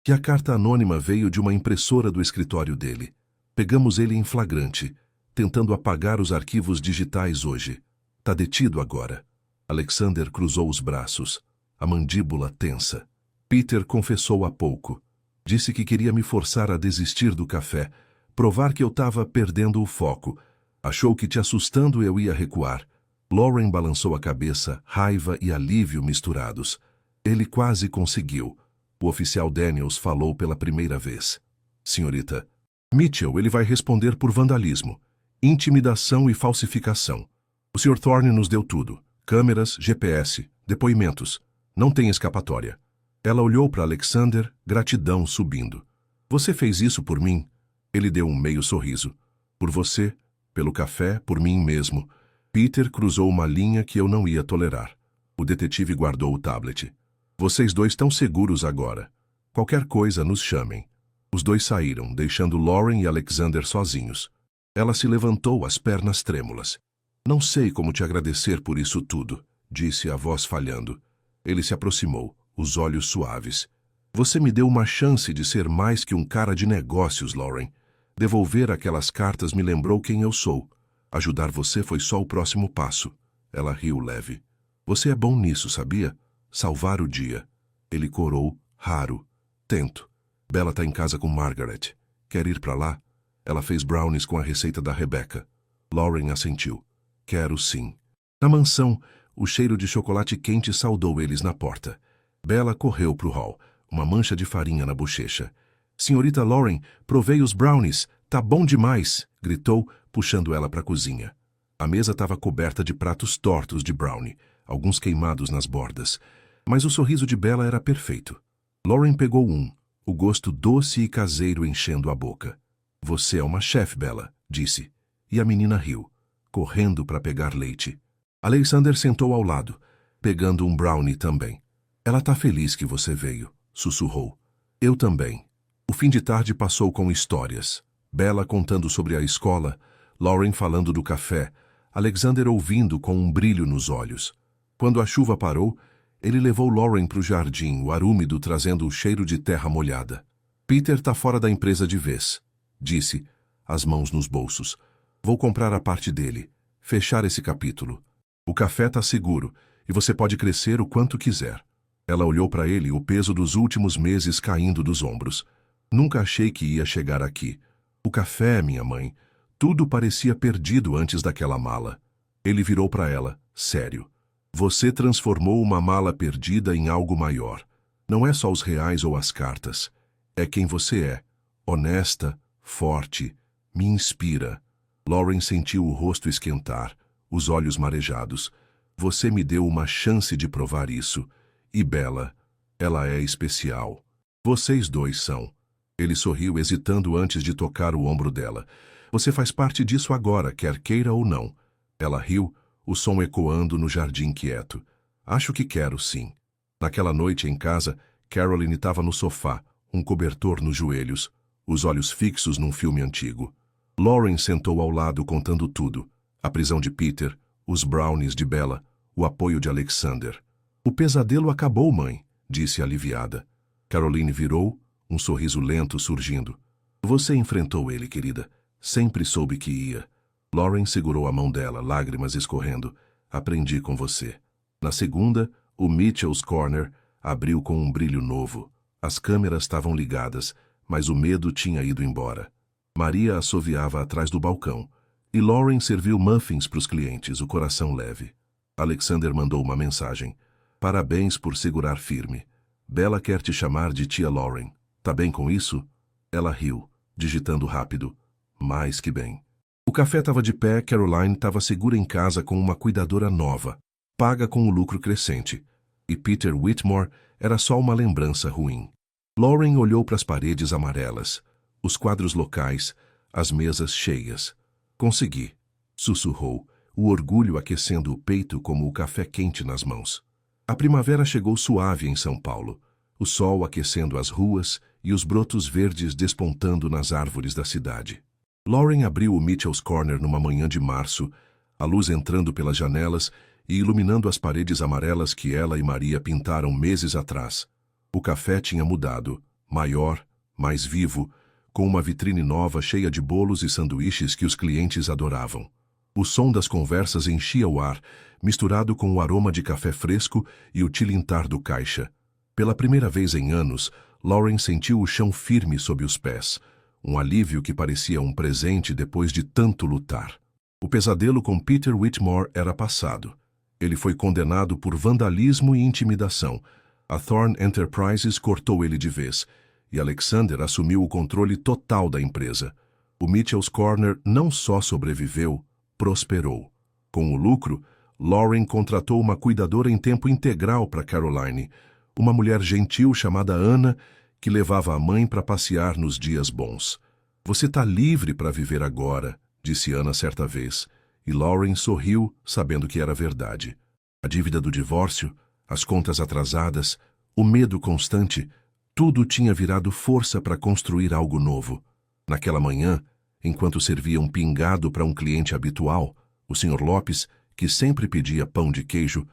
E a carta anônima veio de uma impressora do escritório dele. Pegamos ele em flagrante, tentando apagar os arquivos digitais hoje. Tá detido agora. Alexander cruzou os braços, a mandíbula tensa. Peter confessou há pouco. Disse que queria me forçar a desistir do café, provar que eu estava perdendo o foco. Achou que te assustando eu ia recuar. Lauren balançou a cabeça, raiva e alívio misturados. Ele quase conseguiu. O oficial Daniels falou pela primeira vez. Senhorita, Mitchell, ele vai responder por vandalismo, intimidação e falsificação. O Sr. Thorne nos deu tudo. Câmeras, GPS, depoimentos. Não tem escapatória. Ela olhou para Alexander, gratidão subindo. Você fez isso por mim? Ele deu um meio sorriso. Por você, pelo café, por mim mesmo. Peter cruzou uma linha que eu não ia tolerar. O detetive guardou o tablet. Vocês 2 estão seguros agora. Qualquer coisa, nos chamem. Os 2 saíram, deixando Lauren e Alexander sozinhos. Ela se levantou, as pernas trêmulas. Não sei como te agradecer por isso tudo, disse a voz falhando. Ele se aproximou, os olhos suaves. Você me deu uma chance de ser mais que um cara de negócios, Lauren. Devolver aquelas cartas me lembrou quem eu sou. Ajudar você foi só o próximo passo. Ela riu leve. Você é bom nisso, sabia? Salvar o dia. Ele corou, raro. Tento. Bella tá em casa com Margaret. Quer ir para lá? Ela fez brownies com a receita da Rebecca. Lauren assentiu. Quero sim. Na mansão, o cheiro de chocolate quente saudou eles na porta. Bella correu pro hall, uma mancha de farinha na bochecha. Senhorita Lauren, provei os brownies. Tá bom demais, gritou, puxando ela para a cozinha. A mesa estava coberta de pratos tortos de brownie, alguns queimados nas bordas. Mas o sorriso de Bella era perfeito. Lauren pegou um, o gosto doce e caseiro enchendo a boca. Você é uma chefe, Bella, disse. E a menina riu, correndo para pegar leite. Alexander sentou ao lado, pegando um brownie também. Ela tá feliz que você veio, sussurrou. Eu também. O fim de tarde passou com histórias. Bella contando sobre a escola, Lauren falando do café, Alexander ouvindo com um brilho nos olhos. Quando a chuva parou, ele levou Lauren para o jardim, o ar úmido trazendo o cheiro de terra molhada. Peter tá fora da empresa de vez, disse, as mãos nos bolsos. Vou comprar a parte dele, fechar esse capítulo. O café tá seguro e você pode crescer o quanto quiser. Ela olhou para ele, o peso dos últimos meses caindo dos ombros. Nunca achei que ia chegar aqui. O café, minha mãe, tudo parecia perdido antes daquela mala. Ele virou para ela, sério. Você transformou uma mala perdida em algo maior. Não é só os reais ou as cartas. É quem você é. Honesta, forte, me inspira. Lauren sentiu o rosto esquentar, os olhos marejados. Você me deu uma chance de provar isso. E Bella, ela é especial. Vocês dois são. Ele sorriu, hesitando antes de tocar o ombro dela. Você faz parte disso agora, quer queira ou não. Ela riu, o som ecoando no jardim quieto. Acho que quero, sim. Naquela noite em casa, Caroline estava no sofá, um cobertor nos joelhos, os olhos fixos num filme antigo. Lauren sentou ao lado contando tudo. A prisão de Peter, os brownies de Bella, o apoio de Alexander. O pesadelo acabou, mãe, disse aliviada. Caroline virou, um sorriso lento surgindo. Você enfrentou ele, querida. Sempre soube que ia. Lauren segurou a mão dela, lágrimas escorrendo. Aprendi com você. Na segunda, o Mitchell's Corner abriu com um brilho novo. As câmeras estavam ligadas, mas o medo tinha ido embora. Maria assoviava atrás do balcão, e Lauren serviu muffins para os clientes, o coração leve. Alexander mandou uma mensagem. Parabéns por segurar firme. Bella quer te chamar de tia Lauren. Tá bem com isso? Ela riu, digitando rápido. Mais que bem. O café estava de pé, Caroline estava segura em casa com uma cuidadora nova, paga com o lucro crescente. E Peter Whitmore era só uma lembrança ruim. Lauren olhou para as paredes amarelas, os quadros locais, as mesas cheias. Consegui, sussurrou, o orgulho aquecendo o peito como o café quente nas mãos. A primavera chegou suave em São Paulo, o sol aquecendo as ruas e os brotos verdes despontando nas árvores da cidade. Lauren abriu o Mitchell's Corner numa manhã de março, a luz entrando pelas janelas e iluminando as paredes amarelas que ela e Maria pintaram meses atrás. O café tinha mudado, maior, mais vivo, com uma vitrine nova cheia de bolos e sanduíches que os clientes adoravam. O som das conversas enchia o ar, misturado com o aroma de café fresco e o tilintar do caixa. Pela primeira vez em anos, Lauren sentiu o chão firme sob os pés, um alívio que parecia um presente depois de tanto lutar. O pesadelo com Peter Whitmore era passado. Ele foi condenado por vandalismo e intimidação. A Thorn Enterprises cortou ele de vez, e Alexander assumiu o controle total da empresa. O Mitchell's Corner não só sobreviveu, prosperou. Com o lucro, Lauren contratou uma cuidadora em tempo integral para Caroline, uma mulher gentil chamada Ana, que levava a mãe para passear nos dias bons. Você está livre para viver agora, disse Ana certa vez, e Lauren sorriu, sabendo que era verdade. A dívida do divórcio, as contas atrasadas, o medo constante, tudo tinha virado força para construir algo novo. Naquela manhã, enquanto servia um pingado para um cliente habitual, o Sr. Lopes, que sempre pedia pão de queijo,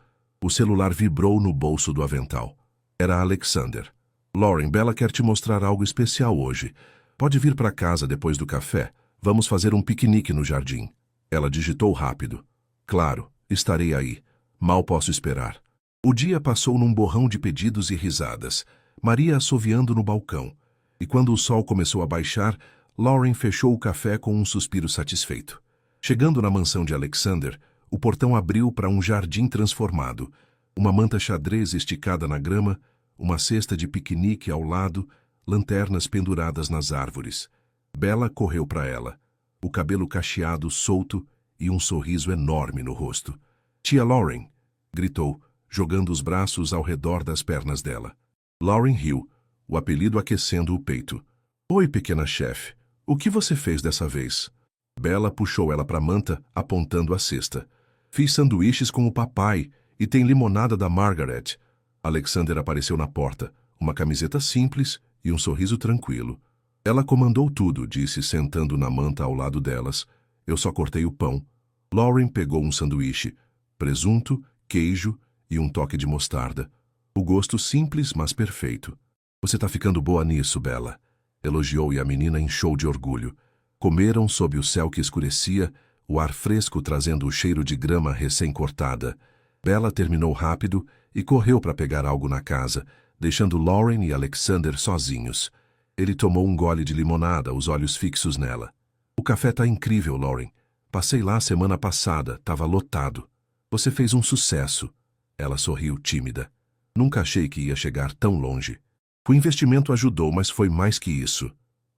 o celular vibrou no bolso do avental. Era Alexander. Lauren, Bella quer te mostrar algo especial hoje. Pode vir para casa depois do café. Vamos fazer um piquenique no jardim. Ela digitou rápido. Claro, estarei aí. Mal posso esperar. O dia passou num borrão de pedidos e risadas, Maria assoviando no balcão. E quando o sol começou a baixar, Lauren fechou o café com um suspiro satisfeito. Chegando na mansão de Alexander, o portão abriu para um jardim transformado, uma manta xadrez esticada na grama, uma cesta de piquenique ao lado, lanternas penduradas nas árvores. Bella correu para ela, o cabelo cacheado solto e um sorriso enorme no rosto. Tia Lauren, gritou, jogando os braços ao redor das pernas dela. Lauren riu, o apelido aquecendo o peito. Oi, pequena chefe, o que você fez dessa vez? Bella puxou ela para a manta, apontando a cesta. Fiz sanduíches com o papai e tem limonada da Margaret. Alexander apareceu na porta, uma camiseta simples e um sorriso tranquilo. Ela comandou tudo, disse sentando na manta ao lado delas. Eu só cortei o pão. Lauren pegou um sanduíche, presunto, queijo e um toque de mostarda. O gosto simples, mas perfeito. Você tá ficando boa nisso, Bella, elogiou e a menina inchou de orgulho. Comeram sob o céu que escurecia, o ar fresco trazendo o cheiro de grama recém-cortada. Bella terminou rápido e correu para pegar algo na casa, deixando Lauren e Alexander sozinhos. Ele tomou um gole de limonada, os olhos fixos nela. O café tá incrível, Lauren. Passei lá semana passada, tava lotado. Você fez um sucesso. Ela sorriu tímida. Nunca achei que ia chegar tão longe. O investimento ajudou, mas foi mais que isso.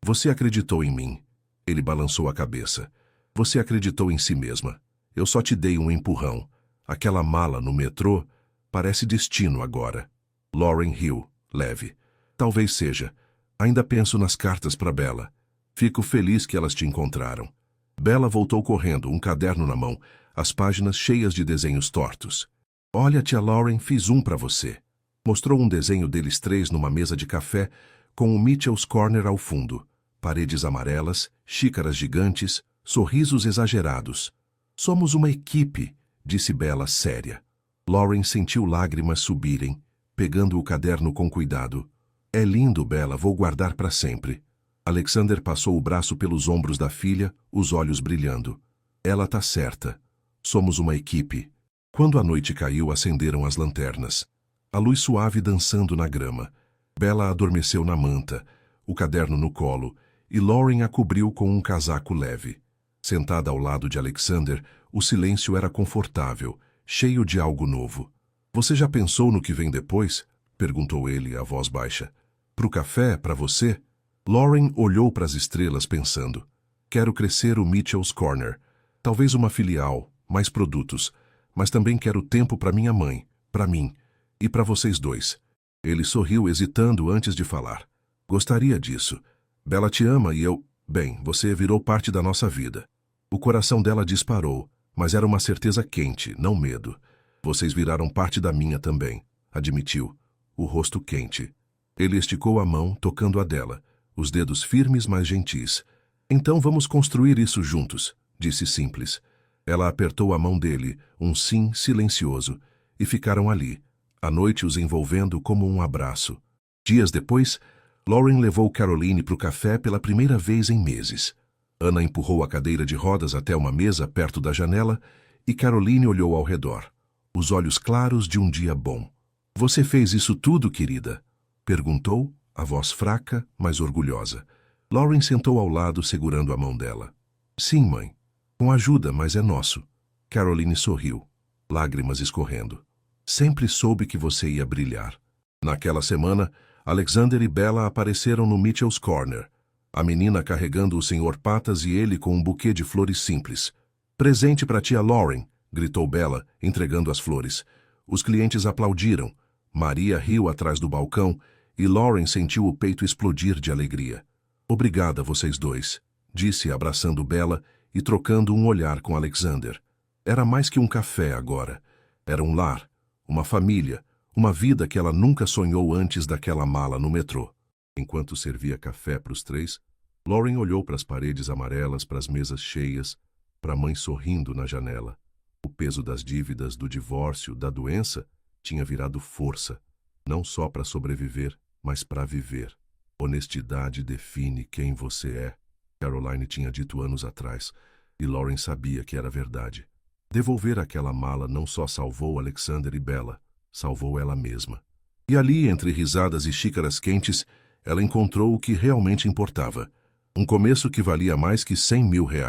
Você acreditou em mim. Ele balançou a cabeça. Você acreditou em si mesma. Eu só te dei um empurrão. Aquela mala no metrô parece destino agora. Lauren riu, leve. Talvez seja. Ainda penso nas cartas para Bella. Fico feliz que elas te encontraram. Bella voltou correndo, um caderno na mão, as páginas cheias de desenhos tortos. Olha, tia Lauren, fiz um para você. Mostrou um desenho deles três numa mesa de café, com o Mitchell's Corner ao fundo. Paredes amarelas, xícaras gigantes, sorrisos exagerados. Somos uma equipe, disse Bella séria. Lauren sentiu lágrimas subirem, pegando o caderno com cuidado. É lindo, Bella, vou guardar para sempre. Alexander passou o braço pelos ombros da filha, os olhos brilhando. Ela tá certa. Somos uma equipe. Quando a noite caiu, acenderam as lanternas. A luz suave dançando na grama. Bella adormeceu na manta, o caderno no colo, e Lauren a cobriu com um casaco leve. Sentada ao lado de Alexander, o silêncio era confortável, cheio de algo novo. Você já pensou no que vem depois? Perguntou ele, a voz baixa. Pro café, para você? Lauren olhou para as estrelas pensando. Quero crescer o Mitchell's Corner. Talvez uma filial, mais produtos. Mas também quero tempo para minha mãe, para mim e para vocês dois. Ele sorriu hesitando antes de falar. Gostaria disso. Bella te ama e eu... Bem, você virou parte da nossa vida. O coração dela disparou, mas era uma certeza quente, não medo. Vocês viraram parte da minha também, admitiu, o rosto quente. Ele esticou a mão, tocando a dela, os dedos firmes, mas gentis. Então vamos construir isso juntos, disse simples. Ela apertou a mão dele, um sim silencioso, e ficaram ali, a noite os envolvendo como um abraço. Dias depois, Lauren levou Caroline para o café pela primeira vez em meses. Anna empurrou a cadeira de rodas até uma mesa perto da janela e Caroline olhou ao redor, os olhos claros de um dia bom. Você fez isso tudo, querida? Perguntou, a voz fraca, mas orgulhosa. Lauren sentou ao lado, segurando a mão dela. Sim, mãe. Com ajuda, mas é nosso. Caroline sorriu, lágrimas escorrendo. Sempre soube que você ia brilhar. Naquela semana, Alexander e Bella apareceram no Mitchell's Corner. A menina carregando o Sr. Patas e ele com um buquê de flores simples. Presente para tia Lauren, gritou Bella, entregando as flores. Os clientes aplaudiram. Maria riu atrás do balcão e Lauren sentiu o peito explodir de alegria. Obrigada, vocês dois, disse abraçando Bella e trocando um olhar com Alexander. Era mais que um café agora. Era um lar, uma família, uma vida que ela nunca sonhou antes daquela mala no metrô. Enquanto servia café para os três, Lauren olhou para as paredes amarelas, para as mesas cheias, para a mãe sorrindo na janela. O peso das dívidas, do divórcio, da doença, tinha virado força, não só para sobreviver, mas para viver. Honestidade define quem você é, Caroline tinha dito anos atrás, e Lauren sabia que era verdade. Devolver aquela mala não só salvou Alexander e Bella, salvou ela mesma. E ali, entre risadas e xícaras quentes, ela encontrou o que realmente importava. Um começo que valia mais que 100 mil reais.